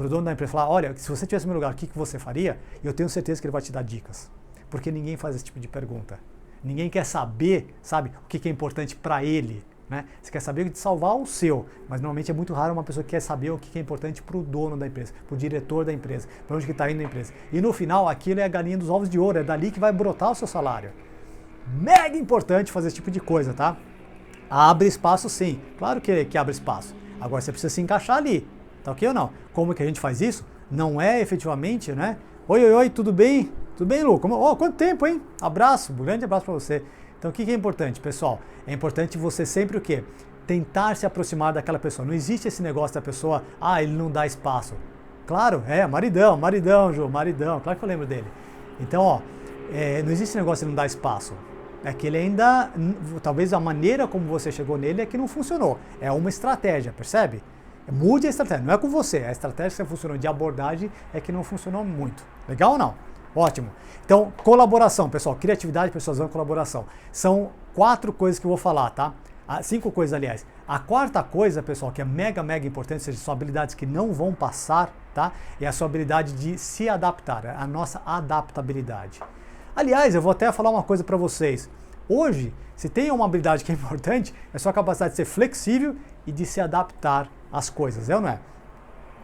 dono da empresa, falar, olha, se você estivesse no meu lugar, o que você faria? Eu tenho certeza que ele vai te dar dicas. Porque ninguém faz esse tipo de pergunta. Ninguém quer saber, sabe, o que é importante para ele. Né? Você quer saber de salvar o seu, mas normalmente é muito raro uma pessoa que quer saber o que é importante para o dono da empresa, para o diretor da empresa, para onde que está indo a empresa. E no final, aquilo é a galinha dos ovos de ouro, é dali que vai brotar o seu salário. Mega importante fazer esse tipo de coisa, tá? Abre espaço sim, claro que abre espaço. Agora você precisa se encaixar ali, tá ok ou não? Como que a gente faz isso? Não é efetivamente, né? Oi, tudo bem? Tudo bem, Lu? Quanto tempo, hein? Abraço, um grande abraço para você. Então, o que é importante, pessoal? É importante você sempre o quê? Tentar se aproximar daquela pessoa. Não existe esse negócio da pessoa, ele não dá espaço. Claro, maridão, Ju, maridão. Claro que eu lembro dele. Então, não existe esse negócio de não dar espaço. É que ele ainda, talvez a maneira como você chegou nele é que não funcionou. É uma estratégia, percebe? Mude a estratégia, não é com você. A estratégia que funcionou de abordagem é que não funcionou muito. Legal ou não? Ótimo. Então, colaboração, pessoal. Criatividade, persuasão e colaboração. São 4 coisas que eu vou falar, tá? 5 coisas, aliás. A quarta coisa, pessoal, que é mega, mega importante, ou seja, são habilidades que não vão passar, tá? É a sua habilidade de se adaptar, a nossa adaptabilidade. Aliás, eu vou até falar uma coisa para vocês. Hoje, se tem uma habilidade que é importante, é a sua capacidade de ser flexível e de se adaptar às coisas, é ou não é?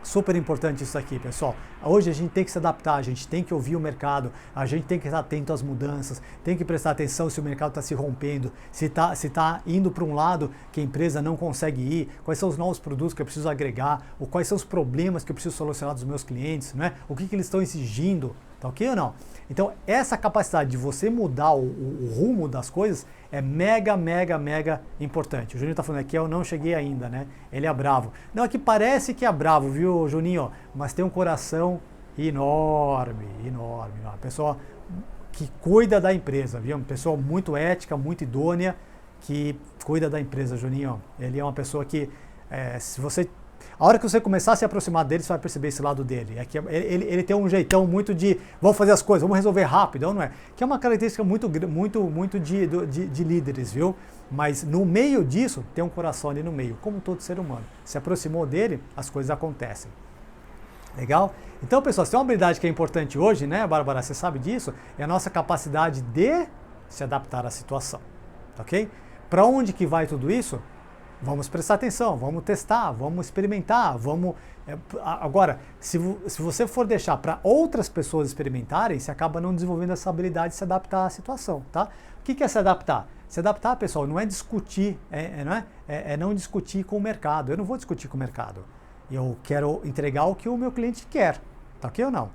Super importante isso aqui, pessoal. Hoje a gente tem que se adaptar, a gente tem que ouvir o mercado, a gente tem que estar atento às mudanças, tem que prestar atenção se o mercado está se rompendo, se tá indo para um lado que a empresa não consegue ir, quais são os novos produtos que eu preciso agregar, ou quais são os problemas que eu preciso solucionar dos meus clientes, né? O que eles estão exigindo, tá ok ou não? Então, essa capacidade de você mudar o rumo das coisas é mega, mega, mega importante. O Juninho tá falando aqui, eu não cheguei ainda, né? Ele é bravo. Não, aqui parece que é bravo, viu, Juninho? Mas tem um coração enorme, enorme. Uma pessoa que cuida da empresa, viu? Uma pessoa muito ética, muito idônea, que cuida da empresa, Juninho. Ele é uma pessoa que, se você... A hora que você começar a se aproximar dele, você vai perceber esse lado dele. É que ele tem um jeitão muito de vamos fazer as coisas, vamos resolver rápido, não é? Que é uma característica muito de líderes, viu? Mas no meio disso, tem um coração ali no meio, como todo ser humano. Se aproximou dele, as coisas acontecem. Legal? Então, pessoal, se tem uma habilidade que é importante hoje, né, Bárbara, você sabe disso, é a nossa capacidade de se adaptar à situação. Ok? Para onde que vai tudo isso? Vamos prestar atenção, vamos testar, vamos experimentar, vamos... Agora, se você for deixar para outras pessoas experimentarem, você acaba não desenvolvendo essa habilidade de se adaptar à situação, tá? O que é se adaptar? Se adaptar, pessoal, não é discutir, não discutir com o mercado. Eu não vou discutir com o mercado. Eu quero entregar o que o meu cliente quer, tá ok ou não?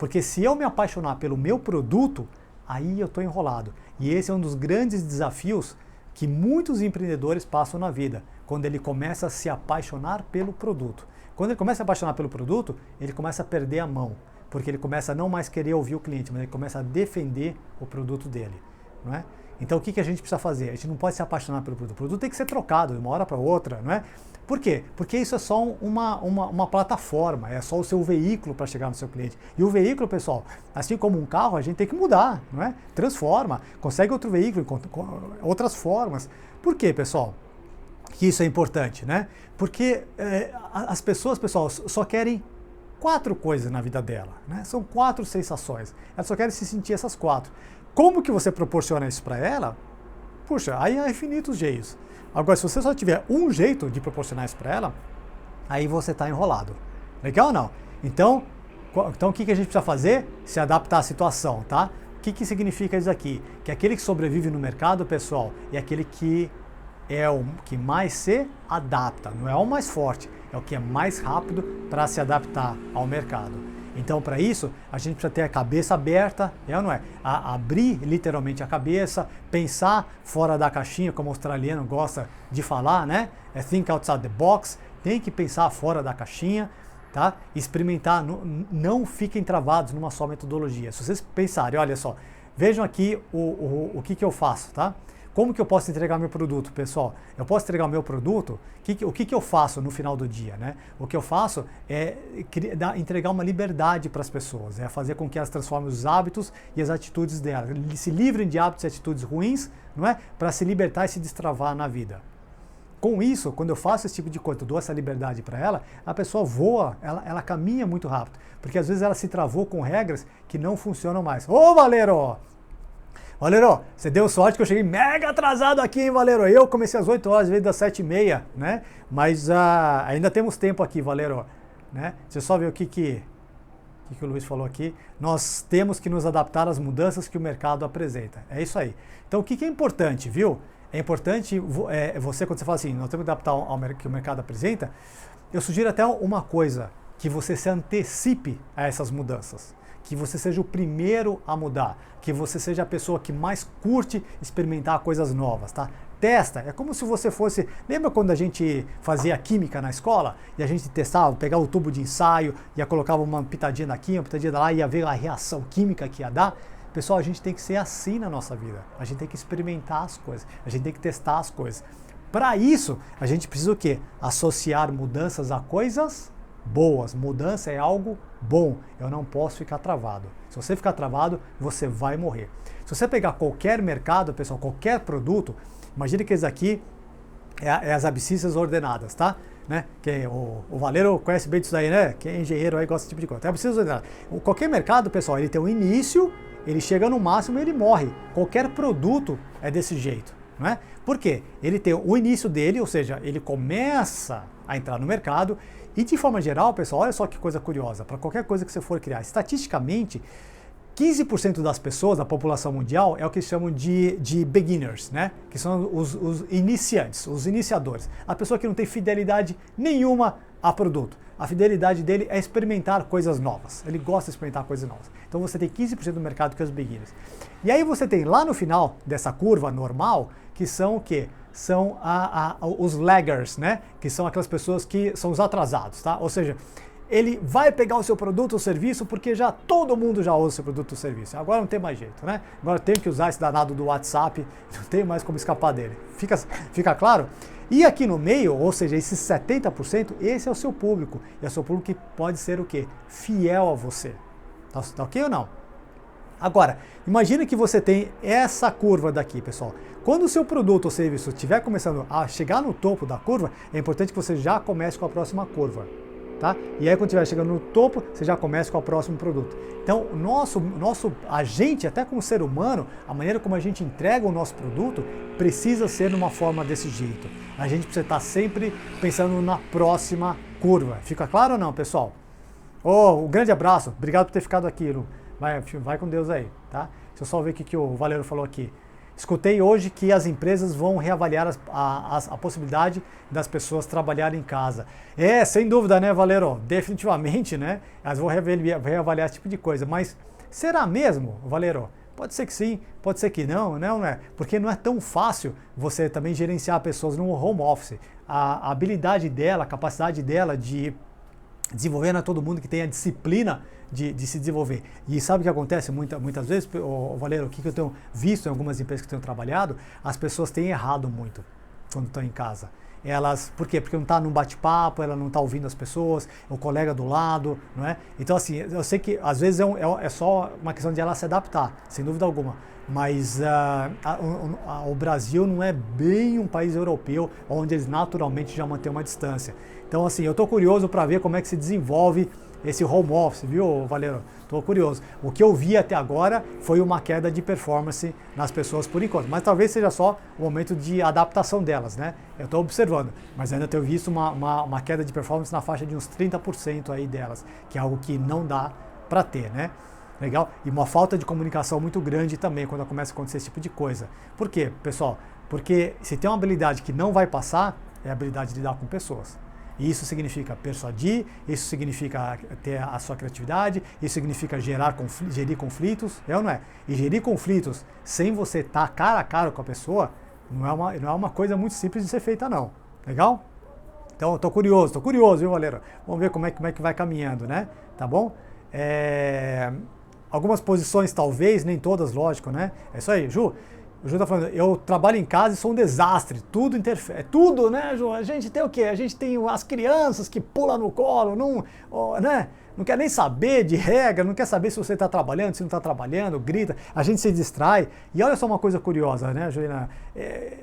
Porque se eu me apaixonar pelo meu produto, aí eu estou enrolado. E esse é um dos grandes desafios que muitos empreendedores passam na vida, quando ele começa a se apaixonar pelo produto. Quando ele começa a apaixonar pelo produto, ele começa a perder a mão, porque ele começa a não mais querer ouvir o cliente, mas ele começa a defender o produto dele, não é? Então o que a gente precisa fazer? A gente não pode se apaixonar pelo produto. O produto tem que ser trocado de uma hora para outra, não é? Por quê? Porque isso é só uma plataforma, é só o seu veículo para chegar no seu cliente. E o veículo, pessoal, assim como um carro, a gente tem que mudar, não é? Transforma, consegue outro veículo, outras formas. Por quê, pessoal? Que isso é importante, né? Porque as pessoas, pessoal, só querem 4 coisas na vida dela, né? São 4 sensações. Elas só querem se sentir essas 4. Como que você proporciona isso para ela? Puxa, aí há infinitos jeitos. Agora, se você só tiver um jeito de proporcionar isso para ela, aí você está enrolado. Legal ou não? Então o que a gente precisa fazer? Se adaptar à situação, tá? O que significa isso aqui? Que aquele que sobrevive no mercado, pessoal, é aquele que é o que mais se adapta. Não é o mais forte, é o que é mais rápido para se adaptar ao mercado. Então, para isso, a gente precisa ter a cabeça aberta, é ou não é? Abrir literalmente a cabeça, pensar fora da caixinha, como o australiano gosta de falar, né? É think outside the box, tem que pensar fora da caixinha, tá? Experimentar, não fiquem travados numa só metodologia. Se vocês pensarem, olha só, vejam aqui o que eu faço, tá? Como que eu posso entregar meu produto, pessoal? Eu posso entregar o meu produto, o que eu faço no final do dia, né? O que eu faço é entregar uma liberdade para as pessoas, é fazer com que elas transformem os hábitos e as atitudes delas, se livrem de hábitos e atitudes ruins, não é? Para se libertar e se destravar na vida. Com isso, quando eu faço esse tipo de coisa, eu dou essa liberdade para ela, a pessoa voa, ela caminha muito rápido, porque às vezes ela se travou com regras que não funcionam mais. Ô, Valero! Valero, você deu sorte que eu cheguei mega atrasado aqui, hein, Valero? Eu comecei às 8 horas, veio das 7h30, né? Mas ainda temos tempo aqui, Valero, né? Deixa eu só ver o que o Luiz falou aqui. Nós temos que nos adaptar às mudanças que o mercado apresenta. É isso aí. Então, o que é importante, viu? É importante você, quando você fala assim, nós temos que adaptar ao que o mercado apresenta, eu sugiro até uma coisa, que você se antecipe a essas mudanças. Que você seja o primeiro a mudar, que você seja a pessoa que mais curte experimentar coisas novas, tá? Testa, é como se você fosse... Lembra quando a gente fazia química na escola e a gente testava, pegava o tubo de ensaio, ia colocava uma pitadinha daqui, uma pitadinha lá, ia ver a reação química que ia dar? Pessoal, a gente tem que ser assim na nossa vida, a gente tem que experimentar as coisas, a gente tem que testar as coisas. Para isso, a gente precisa o quê? Associar mudanças a coisas boas. Mudança é algo bom. Eu não posso ficar travado. Se você ficar travado, você vai morrer. Se você pegar qualquer mercado, pessoal, qualquer produto, imagine que esse aqui é as abscissas ordenadas, tá? Né? Que o Valero conhece bem disso aí, né? Quem é engenheiro aí gosta desse tipo de coisa. É abscissas ordenadas. Qualquer mercado, pessoal, ele tem um início, ele chega no máximo e ele morre. Qualquer produto é desse jeito, não é? Por quê? Ele tem o início dele, ou seja, ele começa a entrar no mercado. E de forma geral, pessoal, olha só que coisa curiosa, para qualquer coisa que você for criar, estatisticamente, 15% das pessoas, da população mundial, é o que chamam de beginners, né? Que são os iniciantes, os iniciadores. A pessoa que não tem fidelidade nenhuma a produto. A fidelidade dele é experimentar coisas novas. Ele gosta de experimentar coisas novas. Então você tem 15% do mercado que é os beginners. E aí você tem lá no final dessa curva normal, que são o quê? São os laggers, né? Que são aquelas pessoas que são os atrasados, tá? Ou seja, ele vai pegar o seu produto ou serviço porque todo mundo já usa o seu produto ou serviço. Agora não tem mais jeito, né? Agora tem que usar esse danado do WhatsApp, não tem mais como escapar dele. Fica claro? E aqui no meio, ou seja, esses 70%, esse é o seu público. E é o seu público que pode ser o quê? Fiel a você. Tá ok ou não? Agora, imagine que você tem essa curva daqui, pessoal. Quando o seu produto ou serviço estiver começando a chegar no topo da curva, é importante que você já comece com a próxima curva, tá? E aí quando estiver chegando no topo, você já começa com o próximo produto. Então, a gente, até como ser humano, a maneira como a gente entrega o nosso produto precisa ser numa forma desse jeito. A gente precisa estar sempre pensando na próxima curva. Fica claro ou não, pessoal? Um grande abraço. Obrigado por ter ficado aqui, Lu. Vai com Deus aí, tá? Deixa eu só ver o que o Valero falou aqui. escutei hoje que as empresas vão reavaliar a possibilidade das pessoas trabalharem em casa. Sem dúvida, né, Valero? Definitivamente, né? Elas vão reavaliar esse tipo de coisa. Mas será mesmo, Valero? Pode ser que sim, pode ser que não, não é? Porque não é tão fácil você também gerenciar pessoas no home office. A habilidade dela, a capacidade dela de desenvolver, não é todo mundo que tem a disciplina de se desenvolver. E sabe o que acontece muitas vezes, Valero, o que eu tenho visto em algumas empresas que eu tenho trabalhado, as pessoas têm errado muito quando estão em casa. Por quê? Porque não está num bate-papo, ela não está ouvindo as pessoas, o colega do lado, não é? Então, assim, eu sei que às vezes é só uma questão de ela se adaptar, sem dúvida alguma. Mas o Brasil não é bem um país europeu onde eles naturalmente já mantêm uma distância. Então, assim, eu estou curioso para ver como é que se desenvolve esse home office, viu, Valero? Estou curioso. O que eu vi até agora foi uma queda de performance nas pessoas por enquanto, mas talvez seja só o momento de adaptação delas, né? Eu estou observando, mas ainda tenho visto uma queda de performance na faixa de uns 30% aí delas, que é algo que não dá para ter, né? Legal? E uma falta de comunicação muito grande também quando começa a acontecer esse tipo de coisa. Por quê, pessoal? Porque se tem uma habilidade que não vai passar, é a habilidade de lidar com pessoas. E isso significa persuadir, isso significa ter a sua criatividade, isso significa gerir conflitos, é ou não é? E gerir conflitos sem você estar cara a cara com a pessoa, não é uma coisa muito simples de ser feita não. Legal? Então, estou curioso, viu, Valero? Vamos ver como é que vai caminhando, né? Tá bom? Algumas posições talvez, nem todas, lógico, né? É isso aí, Ju. O Ju tá falando, eu trabalho em casa e sou um desastre, tudo interfere, é tudo, né, Ju? A gente tem o quê? A gente tem as crianças que pulam no colo, né? Não quer nem saber de regra, não quer saber se você está trabalhando, se não está trabalhando, grita, a gente se distrai. E olha só uma coisa curiosa, né, Juliana?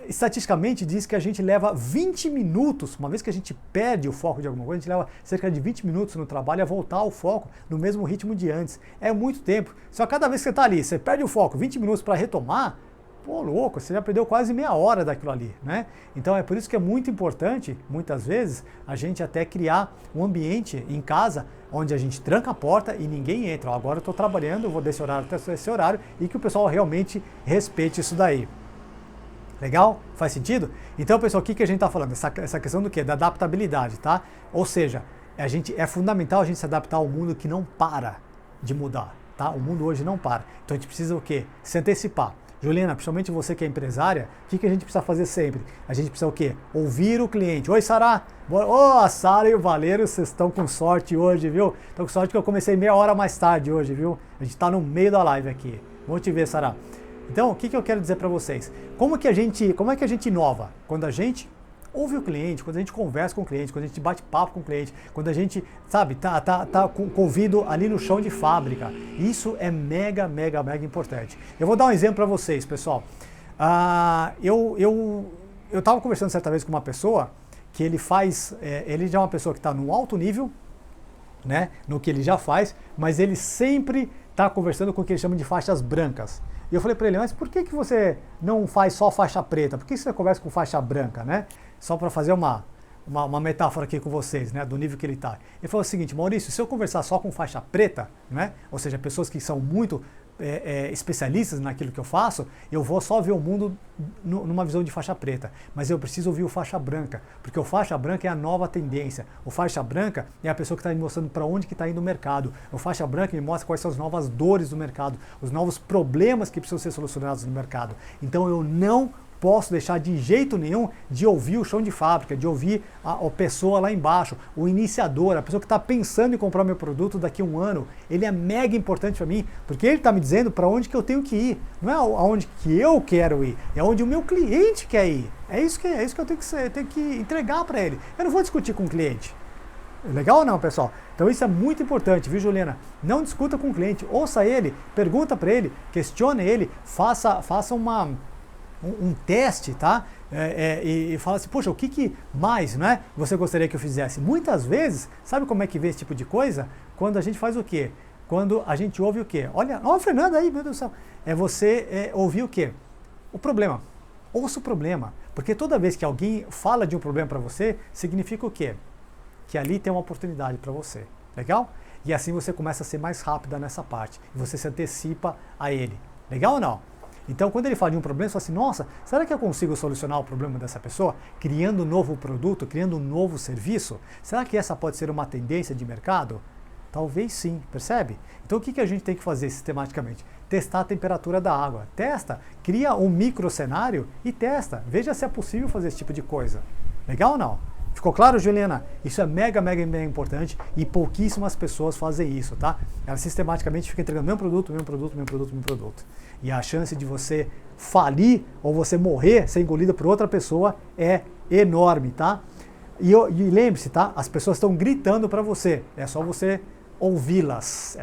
Estatisticamente diz que a gente leva 20 minutos, uma vez que a gente perde o foco de alguma coisa, a gente leva cerca de 20 minutos no trabalho a voltar ao foco no mesmo ritmo de antes. É muito tempo. Só cada vez que você está ali, você perde o foco, 20 minutos para retomar, pô, louco, você já perdeu quase meia hora daquilo ali, né? Então é por isso que é muito importante, muitas vezes, a gente até criar um ambiente em casa onde a gente tranca a porta e ninguém entra. Agora eu estou trabalhando, eu vou desse horário até esse horário e que o pessoal realmente respeite isso daí. Legal? Faz sentido? Então, pessoal, o que a gente está falando? Essa questão do quê? Da adaptabilidade, tá? Ou seja, é fundamental a gente se adaptar ao mundo que não para de mudar, tá? O mundo hoje não para. Então a gente precisa o quê? Se antecipar. Juliana, principalmente você que é empresária, o que a gente precisa fazer sempre? A gente precisa o quê? Ouvir o cliente. Oi, Sara! A Sara e o Valero, vocês estão com sorte hoje, viu? Estão com sorte que eu comecei meia hora mais tarde hoje, viu? A gente está no meio da live aqui. Vamos te ver, Sara. Então, o que eu quero dizer para vocês? Como é que a gente inova? Quando a gente ouve o cliente, quando a gente conversa com o cliente, quando a gente bate papo com o cliente, quando a gente, sabe, tá com o ouvido ali no chão de fábrica. Isso é mega importante. Eu vou dar um exemplo para vocês, pessoal. Eu estava conversando certa vez com uma pessoa que ele já é uma pessoa que está num alto nível, né, no que ele já faz, mas ele sempre está conversando com o que ele chama de faixas brancas. E eu falei para ele, mas por que você não faz só faixa preta? Por que você conversa com faixa branca, né? Só para fazer uma metáfora aqui com vocês, né, do nível que ele está. Ele falou o seguinte, Maurício, se eu conversar só com faixa preta, né, ou seja, pessoas que são muito especialistas naquilo que eu faço, eu vou só ver o mundo numa visão de faixa preta. Mas eu preciso ouvir o faixa branca, porque o faixa branca é a nova tendência. O faixa branca é a pessoa que está me mostrando para onde que está indo o mercado. O faixa branca me mostra quais são as novas dores do mercado, os novos problemas que precisam ser solucionados no mercado. Então eu não posso deixar de jeito nenhum de ouvir o chão de fábrica, de ouvir a pessoa lá embaixo, o iniciador, a pessoa que está pensando em comprar meu produto daqui a um ano. Ele é mega importante para mim, porque ele está me dizendo para onde que eu tenho que ir. Não é aonde que eu quero ir, é onde o meu cliente quer ir. É isso que eu tenho que entregar para ele. Eu não vou discutir com o cliente. Legal ou não, pessoal? Então isso é muito importante, viu, Juliana? Não discuta com o cliente, ouça ele, pergunta para ele, questione ele, faça um teste, tá? E fala assim, poxa, o que mais, né, você gostaria que eu fizesse? Muitas vezes, sabe como é que vê esse tipo de coisa? Quando a gente faz o quê? Quando a gente ouve o quê? Olha o Fernando aí, meu Deus do céu. É você ouvir o quê? O problema. Ouça o problema. Porque toda vez que alguém fala de um problema para você, significa o quê? Que ali tem uma oportunidade para você. Legal? E assim você começa a ser mais rápida nessa parte. E você se antecipa a ele. Legal ou não? Então, quando ele fala de um problema, você fala assim, nossa, será que eu consigo solucionar o problema dessa pessoa? Criando um novo produto, criando um novo serviço? Será que essa pode ser uma tendência de mercado? Talvez sim, percebe? Então, o que a gente tem que fazer sistematicamente? Testar a temperatura da água. Testa, cria um micro cenário e testa. Veja se é possível fazer esse tipo de coisa. Legal ou não? Ficou claro, Juliana? Isso é mega importante e pouquíssimas pessoas fazem isso, tá? Elas sistematicamente ficam entregando meu produto. E a chance de você falir ou você morrer, ser engolida por outra pessoa é enorme, tá? E lembre-se, tá? As pessoas estão gritando para você. É só você ouvi-las.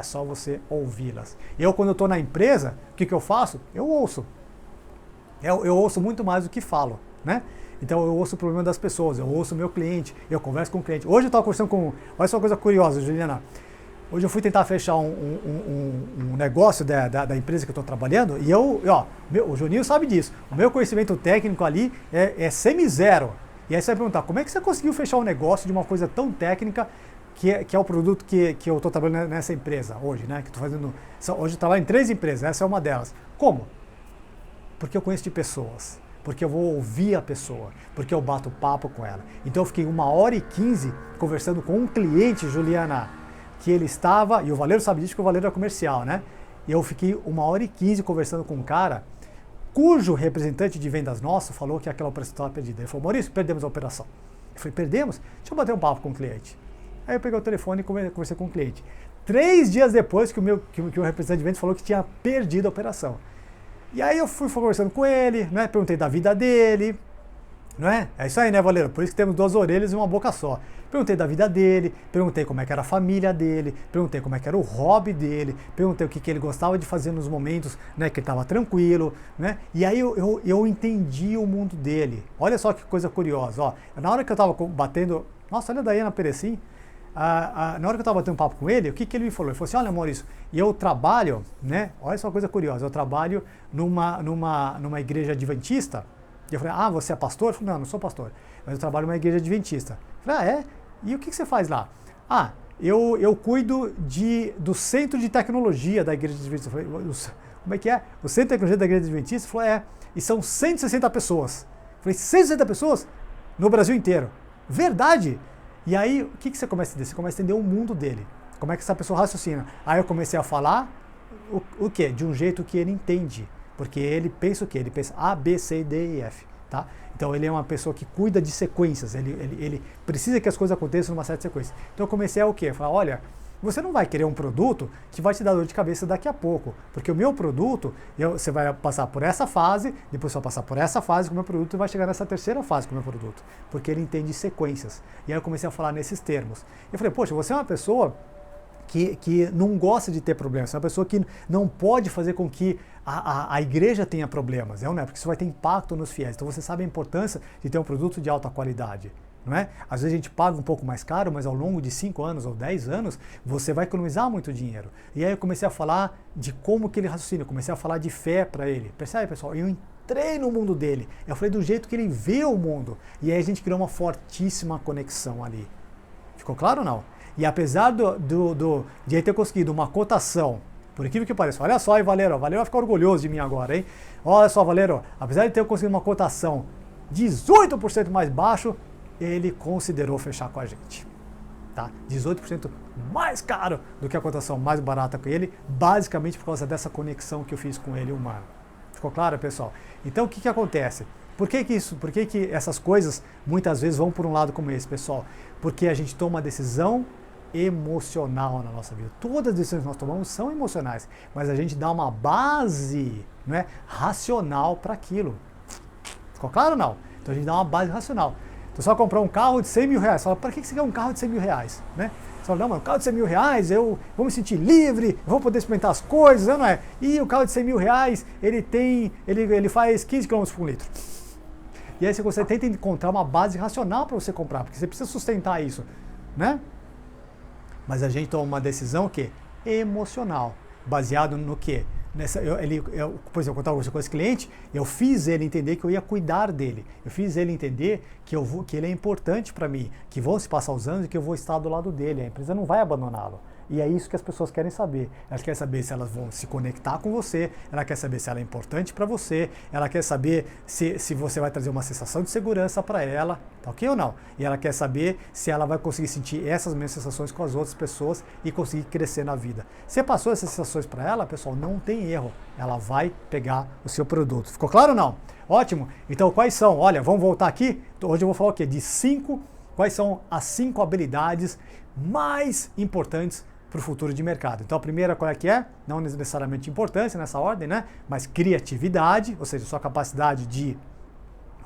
Eu, quando eu estou na empresa, o que eu faço? Eu ouço. Eu ouço muito mais do que falo, né? Então eu ouço o problema das pessoas, eu ouço o meu cliente, eu converso com o cliente. Hoje eu estava conversando com... Olha só uma coisa curiosa, Juliana. Hoje eu fui tentar fechar um negócio da empresa que eu estou trabalhando e o Juninho sabe disso. O meu conhecimento técnico ali é semi-zero. E aí você vai perguntar, como é que você conseguiu fechar um negócio de uma coisa tão técnica que é o produto que eu estou trabalhando nessa empresa hoje, né? Que estou fazendo. Hoje eu trabalho em 3 empresas, essa é uma delas. Como? Porque eu conheço de pessoas. Porque eu vou ouvir a pessoa, porque eu bato papo com ela. Então eu fiquei 1h15 conversando com um cliente, Juliana, que ele estava, e o Valerio sabe disso, que o Valerio é comercial, né? E eu fiquei 1h15 conversando com um cara, cujo representante de vendas nosso falou que aquela operação estava perdida. Ele falou, Maurício, perdemos a operação. Eu falei, perdemos? Deixa eu bater um papo com o cliente. Aí eu peguei o telefone e conversei com o cliente. 3 dias depois que o representante de vendas falou que tinha perdido a operação. E aí eu fui conversando com ele, né? Perguntei da vida dele, não é? É isso aí, né, Valerio? Por isso que temos 2 orelhas e uma boca só. Perguntei da vida dele, perguntei como é que era a família dele, perguntei como é que era o hobby dele, perguntei o que ele gostava de fazer nos momentos, né, que ele estava tranquilo, né? E aí eu entendi o mundo dele. Olha só que coisa curiosa, ó. Na hora que eu estava batendo... Nossa, olha a Daiana Perecim. Na hora que eu estava batendo um papo com ele, o que ele me falou? Ele falou assim, olha, Maurício, eu trabalho, né? Olha só uma coisa curiosa, eu trabalho numa igreja adventista. E eu falei, você é pastor? Ele falou, não sou pastor, mas eu trabalho numa igreja adventista. Eu falei, é? E o que você faz lá? Eu cuido do centro de tecnologia da igreja adventista. Eu falei, como é que é? O centro de tecnologia da igreja adventista? Ele falou, e são 160 pessoas. Eu falei, 160 pessoas? No Brasil inteiro. Verdade! E aí, o que você começa a entender? Você começa a entender o mundo dele. Como é que essa pessoa raciocina. Aí eu comecei a falar o quê? De um jeito que ele entende. Porque ele pensa o quê? Ele pensa A, B, C, D e F. Tá? Então ele é uma pessoa que cuida de sequências. Ele precisa que as coisas aconteçam numa certa sequência. Então eu comecei a o quê? Falar, olha, você não vai querer um produto que vai te dar dor de cabeça daqui a pouco. Porque o meu produto, você vai passar por essa fase, depois você vai passar por essa fase com o meu produto e vai chegar nessa terceira fase com o meu produto. Porque ele entende sequências. E aí eu comecei a falar nesses termos. Eu falei, poxa, você é uma pessoa que não gosta de ter problemas. Você é uma pessoa que não pode fazer com que a igreja tenha problemas. Porque isso vai ter impacto nos fiéis. Então você sabe a importância de ter um produto de alta qualidade. Não é? Às vezes a gente paga um pouco mais caro, mas ao longo de 5 anos ou 10 anos, você vai economizar muito dinheiro. E aí eu comecei a falar de como que ele raciocina, eu comecei a falar de fé para ele. Percebe, pessoal? Eu entrei no mundo dele, eu falei do jeito que ele vê o mundo. E aí a gente criou uma fortíssima conexão ali. Ficou claro ou não? E apesar de ele ter conseguido uma cotação, por incrível que pareça, olha só aí, Valerio vai ficar orgulhoso de mim agora, hein? Olha só, Valerio, apesar de ter conseguido uma cotação 18% mais baixo, ele considerou fechar com a gente, tá? 18% mais caro do que a cotação mais barata com ele, basicamente por causa dessa conexão que eu fiz com ele humano. Ficou claro, pessoal? Então, o que acontece? Por que essas coisas muitas vezes vão por um lado como esse, pessoal? Porque a gente toma uma decisão emocional na nossa vida. Todas as decisões que nós tomamos são emocionais, mas a gente dá uma base, não é, racional para aquilo. Ficou claro ou não? Então a gente dá uma base racional. Então você vai comprar um carro de 100 mil reais. Você fala, para que você quer um carro de 100 mil reais? Né? Você fala, não, mas um carro de 100 mil reais, eu vou me sentir livre, eu vou poder experimentar as coisas, não é? E o carro de 100 mil reais, ele faz 15 km por litro. E aí você tenta encontrar uma base racional para você comprar, porque você precisa sustentar isso, né? Mas a gente toma uma decisão o quê? Emocional, baseado no quê? Por exemplo, quando eu estava com esse cliente, eu fiz ele entender que eu ia cuidar dele. Eu fiz ele entender que ele é importante para mim, que vão se passar os anos e que eu vou estar do lado dele. A empresa não vai abandoná-lo. E é isso que as pessoas querem saber. Elas querem saber se elas vão se conectar com você, ela quer saber se ela é importante para você, ela quer saber se você vai trazer uma sensação de segurança para ela, tá ok ou não? E ela quer saber se ela vai conseguir sentir essas mesmas sensações com as outras pessoas e conseguir crescer na vida. Se passou essas sensações para ela, pessoal, não tem erro. Ela vai pegar o seu produto. Ficou claro ou não? Ótimo. Então, quais são? Olha, vamos voltar aqui. Hoje eu vou falar o quê? Quais são as 5 habilidades mais importantes para o futuro de mercado. Então a primeira qual é que é? Não necessariamente importância nessa ordem, né? Mas criatividade, ou seja, sua capacidade de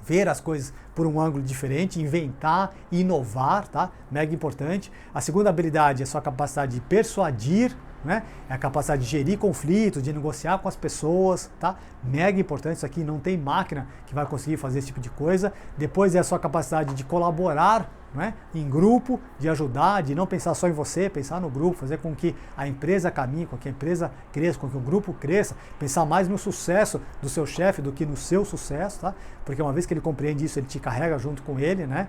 ver as coisas por um ângulo diferente, inventar, inovar, tá? Mega importante. A segunda habilidade é a sua capacidade de persuadir, né? É a capacidade de gerir conflitos, de negociar com as pessoas, tá? Mega importante, isso aqui não tem máquina que vai conseguir fazer esse tipo de coisa. Depois é a sua capacidade de colaborar, né? Em grupo, de ajudar, de não pensar só em você, pensar no grupo, fazer com que a empresa caminhe, com que a empresa cresça, com que o grupo cresça, pensar mais no sucesso do seu chefe do que no seu sucesso, tá? Porque uma vez que ele compreende isso, ele te carrega junto com ele, né?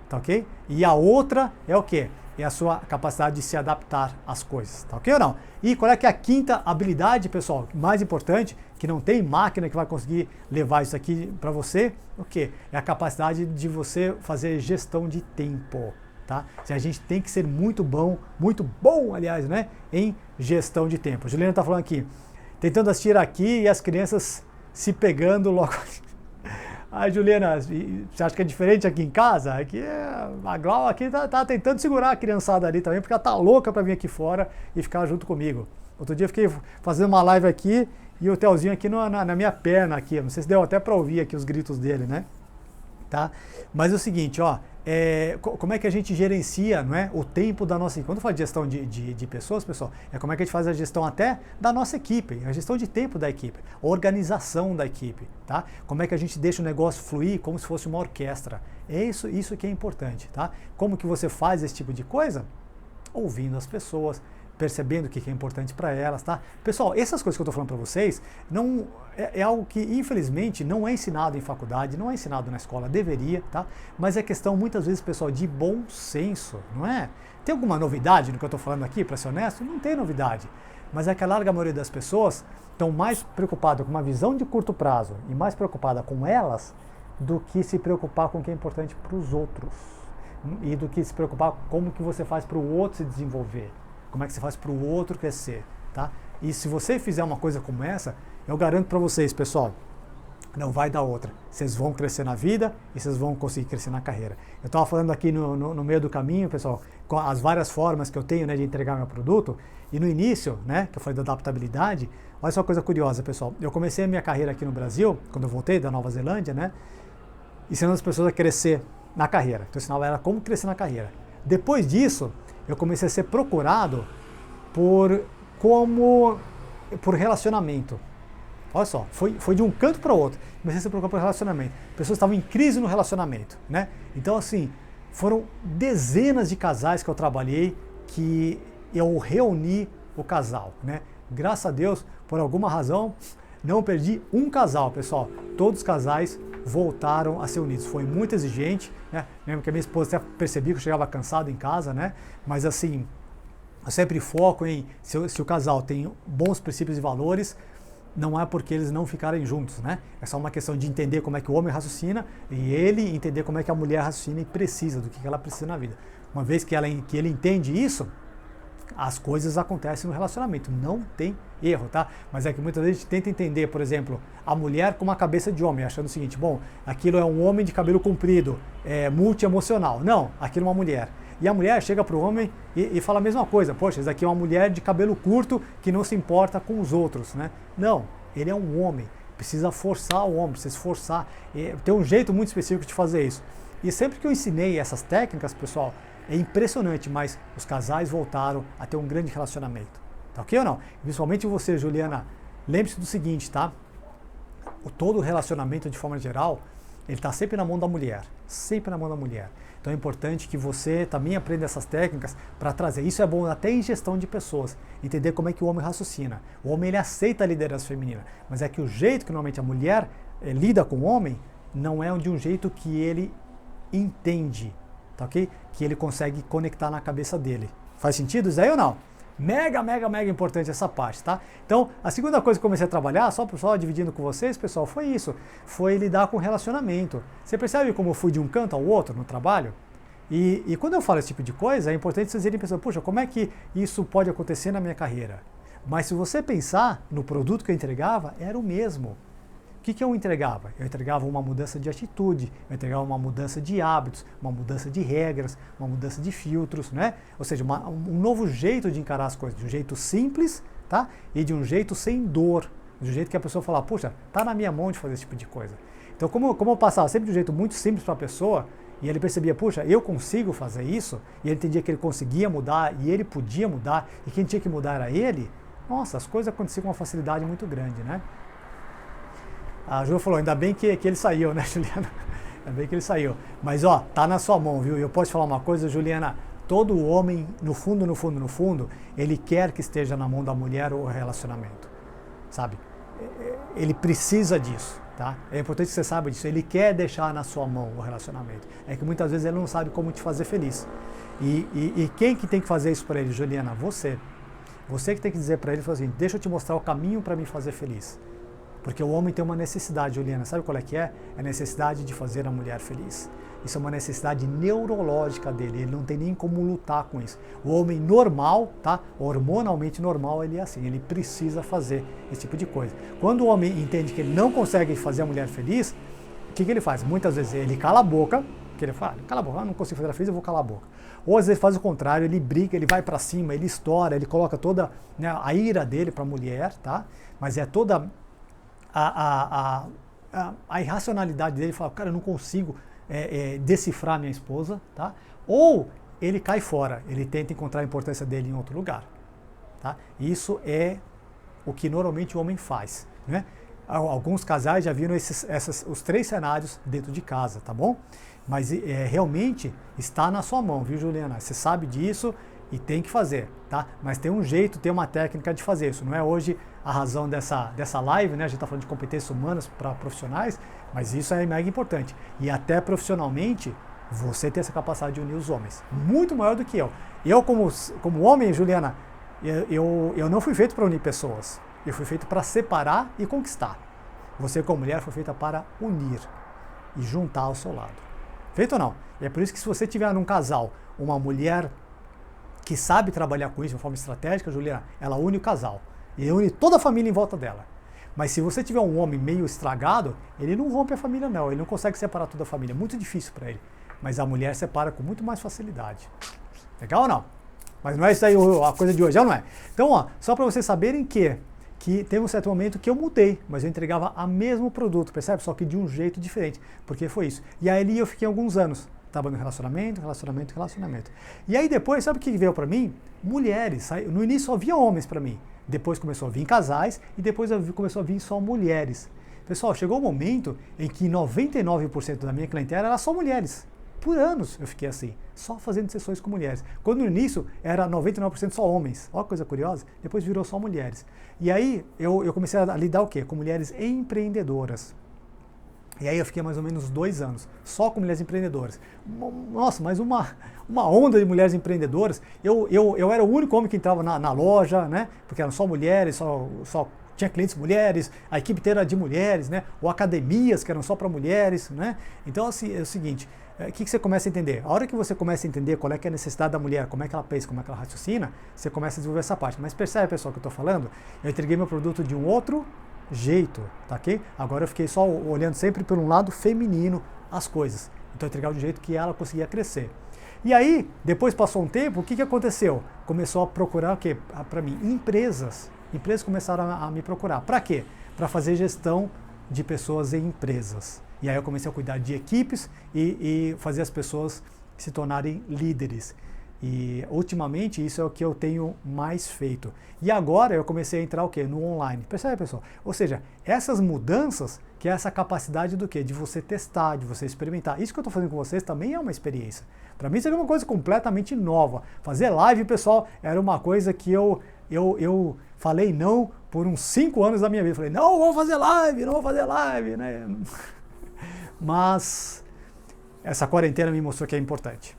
Tá ok? E a outra é o quê? É a sua capacidade de se adaptar às coisas, tá ok ou não? E qual é que é a quinta habilidade, pessoal, mais importante, que não tem máquina que vai conseguir levar isso aqui para você, o quê? É a capacidade de você fazer gestão de tempo, tá? A gente tem que ser muito bom, aliás, né, em gestão de tempo. A Juliana tá falando aqui, tentando assistir aqui e as crianças se pegando logo. Ai, Juliana, você acha que é diferente aqui em casa? Aqui a Glau aqui tá tentando segurar a criançada ali também, porque ela tá louca para vir aqui fora e ficar junto comigo. Outro dia eu fiquei fazendo uma live aqui e o Telzinho aqui na minha perna aqui. Não sei se deu até para ouvir aqui os gritos dele, né? Tá? Mas é o seguinte, ó, como é que a gente gerencia, não é, o tempo da nossa equipe? Quando eu falo de gestão de pessoas, pessoal, é como é que a gente faz a gestão até da nossa equipe, a gestão de tempo da equipe, a organização da equipe, tá? Como é que a gente deixa o negócio fluir como se fosse uma orquestra. É isso que é importante, tá? Como que você faz esse tipo de coisa? Ouvindo as pessoas, percebendo o que é importante para elas, tá? Pessoal, essas coisas que eu estou falando para vocês não é algo que infelizmente não é ensinado em faculdade, não é ensinado na escola, deveria, tá? Mas é questão muitas vezes, pessoal, de bom senso, não é? Tem alguma novidade no que eu estou falando aqui, para ser honesto? Não tem novidade, mas é que a larga maioria das pessoas estão mais preocupadas com uma visão de curto prazo e mais preocupada com elas do que se preocupar com o que é importante para os outros e do que se preocupar com como que você faz para o outro se desenvolver. Como é que você faz para o outro crescer, tá? E se você fizer uma coisa como essa, eu garanto para vocês, pessoal, não vai dar outra. Vocês vão crescer na vida e vocês vão conseguir crescer na carreira. Eu estava falando aqui no meio do caminho, pessoal, com as várias formas que eu tenho, né, de entregar meu produto. E no início, né, que eu falei da adaptabilidade, olha só uma coisa curiosa, pessoal. Eu comecei a minha carreira aqui no Brasil, quando eu voltei da Nova Zelândia, né, ensinando as pessoas a crescer na carreira. Então eu ensinava ela como crescer na carreira. Depois disso, eu comecei a ser procurado por relacionamento. Olha só, foi de um canto para o outro. Comecei a ser procurado por relacionamento. Pessoas estavam em crise no relacionamento, né? Então, assim, foram dezenas de casais que eu trabalhei que eu reuni o casal, né? Graças a Deus, por alguma razão, não perdi um casal, pessoal. Todos os casais voltaram a ser unidos. Foi muito exigente, né? Lembro que a minha esposa até percebia que eu chegava cansado em casa, né? Mas assim, eu sempre foco em se o casal tem bons princípios e valores, não é porque eles não ficarem juntos, né? É só uma questão de entender como é que o homem raciocina e ele entender como é que a mulher raciocina e precisa, do que ela precisa na vida. Uma vez que ele entende isso, as coisas acontecem no relacionamento, não tem erro, tá? Mas é que muitas vezes a gente tenta entender, por exemplo, a mulher com uma cabeça de homem, achando o seguinte, bom, aquilo é um homem de cabelo comprido, multi-emocional. Não, aquilo é uma mulher. E a mulher chega para o homem e fala a mesma coisa, poxa, isso aqui é uma mulher de cabelo curto que não se importa com os outros, né? Não, ele é um homem, precisa forçar o homem, precisa esforçar, tem um jeito muito específico de fazer isso. E sempre que eu ensinei essas técnicas, pessoal, é impressionante, mas os casais voltaram a ter um grande relacionamento. Tá ok ou não? Principalmente você, Juliana, lembre-se do seguinte, tá? Todo relacionamento, de forma geral, ele está sempre na mão da mulher. Sempre na mão da mulher. Então é importante que você também aprenda essas técnicas para trazer. Isso é bom até em gestão de pessoas. Entender como é que o homem raciocina. O homem, ele aceita a liderança feminina. Mas é que o jeito que normalmente a mulher lida com o homem não é de um jeito que ele entende. Tá ok? Que ele consegue conectar na cabeça dele. Faz sentido isso aí ou não? Mega, mega, mega importante essa parte, tá? Então, a segunda coisa que eu comecei a trabalhar, só dividindo com vocês, pessoal, foi isso. Foi lidar com relacionamento. Você percebe como eu fui de um canto ao outro no trabalho? E quando eu falo esse tipo de coisa, é importante vocês irem pensando, puxa, como é que isso pode acontecer na minha carreira? Mas se você pensar no produto que eu entregava, era o mesmo. O que eu entregava? Eu entregava uma mudança de atitude, eu entregava uma mudança de hábitos, uma mudança de regras, uma mudança de filtros, né? Ou seja, um novo jeito de encarar as coisas, de um jeito simples, tá? E de um jeito sem dor, de um jeito que a pessoa fala, puxa, tá na minha mão de fazer esse tipo de coisa. Então, como eu passava sempre de um jeito muito simples para a pessoa, e ele percebia, puxa, eu consigo fazer isso, e ele entendia que ele conseguia mudar, e ele podia mudar, e quem tinha que mudar era ele, nossa, as coisas aconteciam com uma facilidade muito grande, né? A Ju falou, ainda bem que ele saiu, né, Juliana? Ainda bem que ele saiu. Mas, ó, tá na sua mão, viu? E eu posso te falar uma coisa, Juliana, todo homem, no fundo, ele quer que esteja na mão da mulher o relacionamento, sabe? Ele precisa disso, tá? É importante que você saiba disso. Ele quer deixar na sua mão o relacionamento. É que muitas vezes ele não sabe como te fazer feliz. E quem que tem que fazer isso para ele, Juliana? Você. Você que tem que dizer para ele, assim, deixa eu te mostrar o caminho para me fazer feliz. Porque o homem tem uma necessidade, Juliana, sabe qual é que é? É a necessidade de fazer a mulher feliz. Isso é uma necessidade neurológica dele, ele não tem nem como lutar com isso. O homem normal, tá? Hormonalmente normal, ele é assim, ele precisa fazer esse tipo de coisa. Quando o homem entende que ele não consegue fazer a mulher feliz, o que ele faz? Muitas vezes ele cala a boca, que ele fala, cala a boca, eu não consigo fazer ela feliz, eu vou calar a boca. Ou às vezes faz o contrário, ele briga, ele vai para cima, ele estoura, ele coloca toda, né, a ira dele para a mulher, tá? Mas é toda a irracionalidade dele, fala, cara, eu não consigo decifrar minha esposa, tá? Ou ele cai fora, ele tenta encontrar a importância dele em outro lugar, tá? Isso é o que normalmente o homem faz, né? Alguns casais já viram os 3 cenários dentro de casa, tá bom? Mas realmente está na sua mão, viu, Juliana? Você sabe disso e tem que fazer, tá? Mas tem um jeito, tem uma técnica de fazer isso. Não é hoje a razão dessa live, né? A gente está falando de competências humanas para profissionais, mas isso é mega importante. E até profissionalmente, você tem essa capacidade de unir os homens. Muito maior do que eu. Eu, como homem, Juliana, eu não fui feito para unir pessoas. Eu fui feito para separar e conquistar. Você, como mulher, foi feita para unir e juntar ao seu lado. Feito ou não? E é por isso que se você tiver num casal uma mulher que sabe trabalhar com isso de uma forma estratégica, Juliana, ela une o casal. E une toda a família em volta dela. Mas se você tiver um homem meio estragado, ele não rompe a família não, ele não consegue separar toda a família, é muito difícil para ele. Mas a mulher separa com muito mais facilidade. Legal ou não? Mas não é isso aí a coisa de hoje, já não é? Então, ó, só para vocês saberem que teve um certo momento que eu mudei, mas eu entregava o mesmo produto, percebe? Só que de um jeito diferente, porque foi isso. E aí eu fiquei alguns anos trabalhando em relacionamento. E aí depois, sabe o que veio para mim? Mulheres. No início só via homens para mim. Depois começou a vir casais e depois começou a vir só mulheres. Pessoal, chegou um momento em que 99% da minha clientela era só mulheres. Por anos eu fiquei assim, só fazendo sessões com mulheres. Quando no início era 99% só homens. Olha que coisa curiosa. Depois virou só mulheres. E aí eu comecei a lidar o quê? Com mulheres empreendedoras. E aí eu fiquei mais ou menos 2 anos, só com mulheres empreendedoras. Nossa, mas uma onda de mulheres empreendedoras. Eu era o único homem que entrava na loja, né? Porque eram só mulheres, só tinha clientes mulheres, a equipe inteira de mulheres, né? Ou academias que eram só para mulheres, né? Então, assim, é o seguinte, o que você começa a entender? A hora que você começa a entender qual é que é a necessidade da mulher, como é que ela pensa, como é que ela raciocina, você começa a desenvolver essa parte. Mas percebe, pessoal, que eu estou falando? Eu entreguei meu produto de um outro jeito, tá ok? Agora eu fiquei só olhando sempre por um lado feminino as coisas. Então eu entregava de um jeito que ela conseguia crescer. E aí, depois passou um tempo, o que aconteceu? Começou a procurar o quê? Para mim, empresas. Empresas começaram a me procurar. Para quê? Para fazer gestão de pessoas em empresas. E aí eu comecei a cuidar de equipes e fazer as pessoas se tornarem líderes. E ultimamente isso é o que eu tenho mais feito. E agora eu comecei a entrar o quê? No online. Percebe, pessoal? Ou seja, essas mudanças, que é essa capacidade do quê? De você testar, de você experimentar. Isso que eu estou fazendo com vocês também é uma experiência. Para mim seria uma coisa completamente nova. Fazer live, pessoal, era uma coisa que eu falei não por uns 5 anos da minha vida. Falei, não vou fazer live, né? Mas essa quarentena me mostrou que é importante.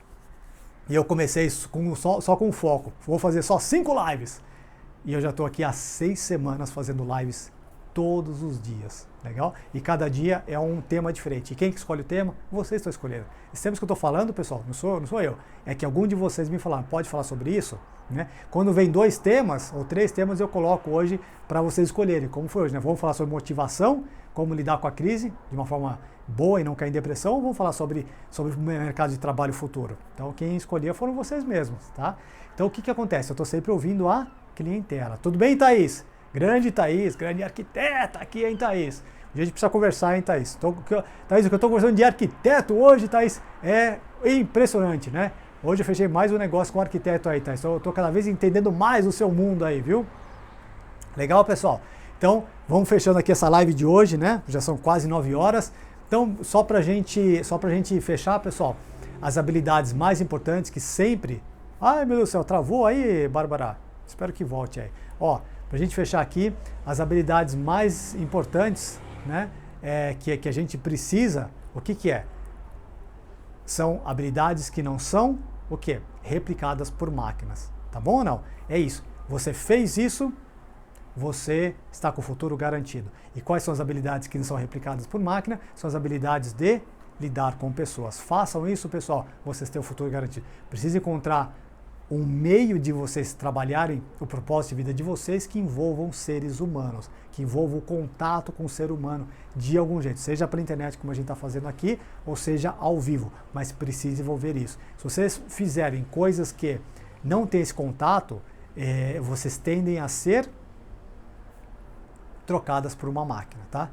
E eu comecei só com foco. Vou fazer só 5 lives. E eu já estou aqui há 6 semanas fazendo lives todos os dias. Legal? E cada dia é um tema diferente. E quem que escolhe o tema? Vocês estão escolhendo. Esses temas que eu estou falando, pessoal, não sou eu. É que algum de vocês me falaram, pode falar sobre isso? Né? Quando vem 2 temas ou 3 temas, eu coloco hoje para vocês escolherem. Como foi hoje, né? Vamos falar sobre motivação, como lidar com a crise de uma forma boa e não cair em depressão, ou vamos falar sobre o mercado de trabalho futuro? Então, quem escolheu foram vocês mesmos, tá? Então, o que acontece? Eu estou sempre ouvindo a clientela. Tudo bem, Thaís? Grande Thaís, grande arquiteta aqui, hein, Thaís? A gente precisa conversar, hein, Thaís? Thaís, o que eu estou conversando de arquiteto hoje, Thaís, é impressionante, né? Hoje eu fechei mais um negócio com um arquiteto aí, Thaís. Eu estou cada vez entendendo mais o seu mundo aí, viu? Legal, pessoal? Então, vamos fechando aqui essa live de hoje, né? Já são quase 9 horas. Então, só pra gente fechar, pessoal, as habilidades mais importantes que sempre... Ai, meu Deus do céu, travou aí, Bárbara? Espero que volte aí. Ó, pra gente fechar aqui, as habilidades mais importantes, né, que a gente precisa, o que é? São habilidades que não são, o quê? Replicadas por máquinas. Tá bom ou não? É isso. Você fez isso, você está com o futuro garantido. E quais são as habilidades que não são replicadas por máquina? São as habilidades de lidar com pessoas. Façam isso, pessoal, vocês têm o futuro garantido. Precisa encontrar um meio de vocês trabalharem o propósito de vida de vocês que envolvam seres humanos, que envolvam o contato com o ser humano de algum jeito, seja pela internet, como a gente está fazendo aqui, ou seja ao vivo, mas precisa envolver isso. Se vocês fizerem coisas que não têm esse contato, vocês tendem a ser trocadas por uma máquina, tá?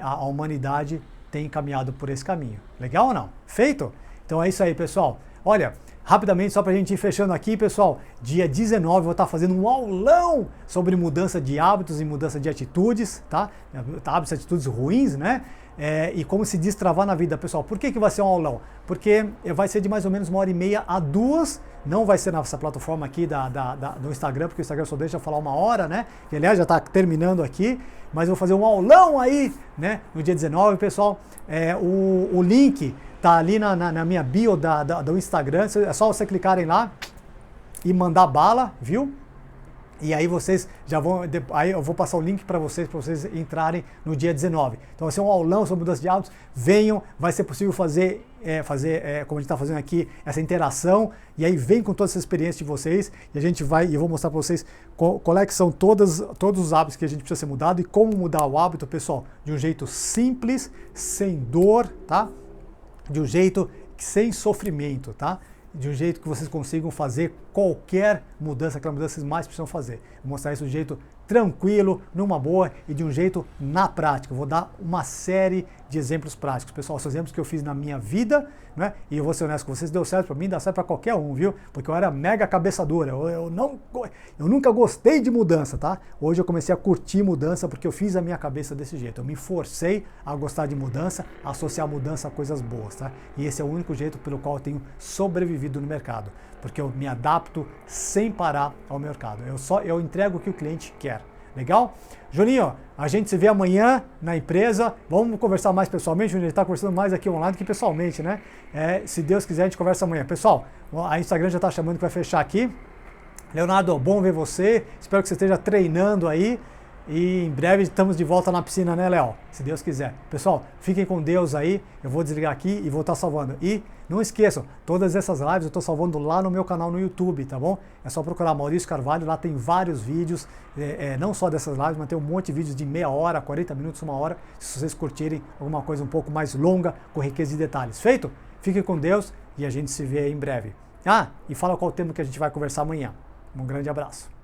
A humanidade tem caminhado por esse caminho. Legal ou não? Feito? Então é isso aí, pessoal. Olha, rapidamente, só para a gente ir fechando aqui, pessoal, dia 19 eu vou estar fazendo um aulão sobre mudança de hábitos e mudança de atitudes, tá? Hábitos e atitudes ruins, né? E como se destravar na vida, pessoal. Por que vai ser um aulão? Porque vai ser de mais ou menos 1h30 a 2h, não vai ser nessa plataforma aqui do Instagram, porque o Instagram só deixa eu falar 1 hora, né? Que aliás já está terminando aqui, mas eu vou fazer um aulão aí, né? No dia 19, pessoal. O link tá ali na minha bio do Instagram, é só você clicarem lá e mandar bala, viu? E aí vocês já vão, aí eu vou passar o link para vocês entrarem no dia 19. Então vai ser um aulão sobre mudança de hábitos. Venham, vai ser possível fazer como a gente está fazendo aqui, essa interação. E aí vem com toda essa experiência de vocês e a gente vai, e eu vou mostrar para vocês qual é que são todos os hábitos que a gente precisa ser mudado e como mudar o hábito, pessoal, de um jeito simples, sem dor, tá? De um jeito sem sofrimento, tá? De um jeito que vocês consigam fazer qualquer mudança, aquela mudança que vocês mais precisam fazer. Vou mostrar isso de um jeito tranquilo, numa boa e de um jeito na prática. Eu vou dar uma série de exemplos práticos. Pessoal, são exemplos que eu fiz na minha vida, né? E eu vou ser honesto com vocês, deu certo para mim, dá certo para qualquer um, viu? Porque eu era mega cabeça dura, eu nunca gostei de mudança, tá? Hoje eu comecei a curtir mudança porque eu fiz a minha cabeça desse jeito. Eu me forcei a gostar de mudança, a associar mudança a coisas boas, tá? E esse é o único jeito pelo qual eu tenho sobrevivido no mercado, porque eu me adapto sem parar ao mercado. Eu entrego o que o cliente quer. Legal? Juninho, a gente se vê amanhã na empresa. Vamos conversar mais pessoalmente. Juninho, a gente está conversando mais aqui online do que pessoalmente, né? Se Deus quiser, a gente conversa amanhã. Pessoal, a Instagram já está chamando que vai fechar aqui. Leonardo, bom ver você. Espero que você esteja treinando aí. E em breve estamos de volta na piscina, né, Léo? Se Deus quiser. Pessoal, fiquem com Deus aí. Eu vou desligar aqui e vou estar salvando. E não esqueçam, todas essas lives eu estou salvando lá no meu canal no YouTube, tá bom? É só procurar Maurício Carvalho, lá tem vários vídeos, não só dessas lives, mas tem um monte de vídeos de meia hora, 40 minutos, 1 hora, se vocês curtirem alguma coisa um pouco mais longa, com riqueza de detalhes. Feito? Fiquem com Deus e a gente se vê aí em breve. E fala qual tema que a gente vai conversar amanhã. Um grande abraço.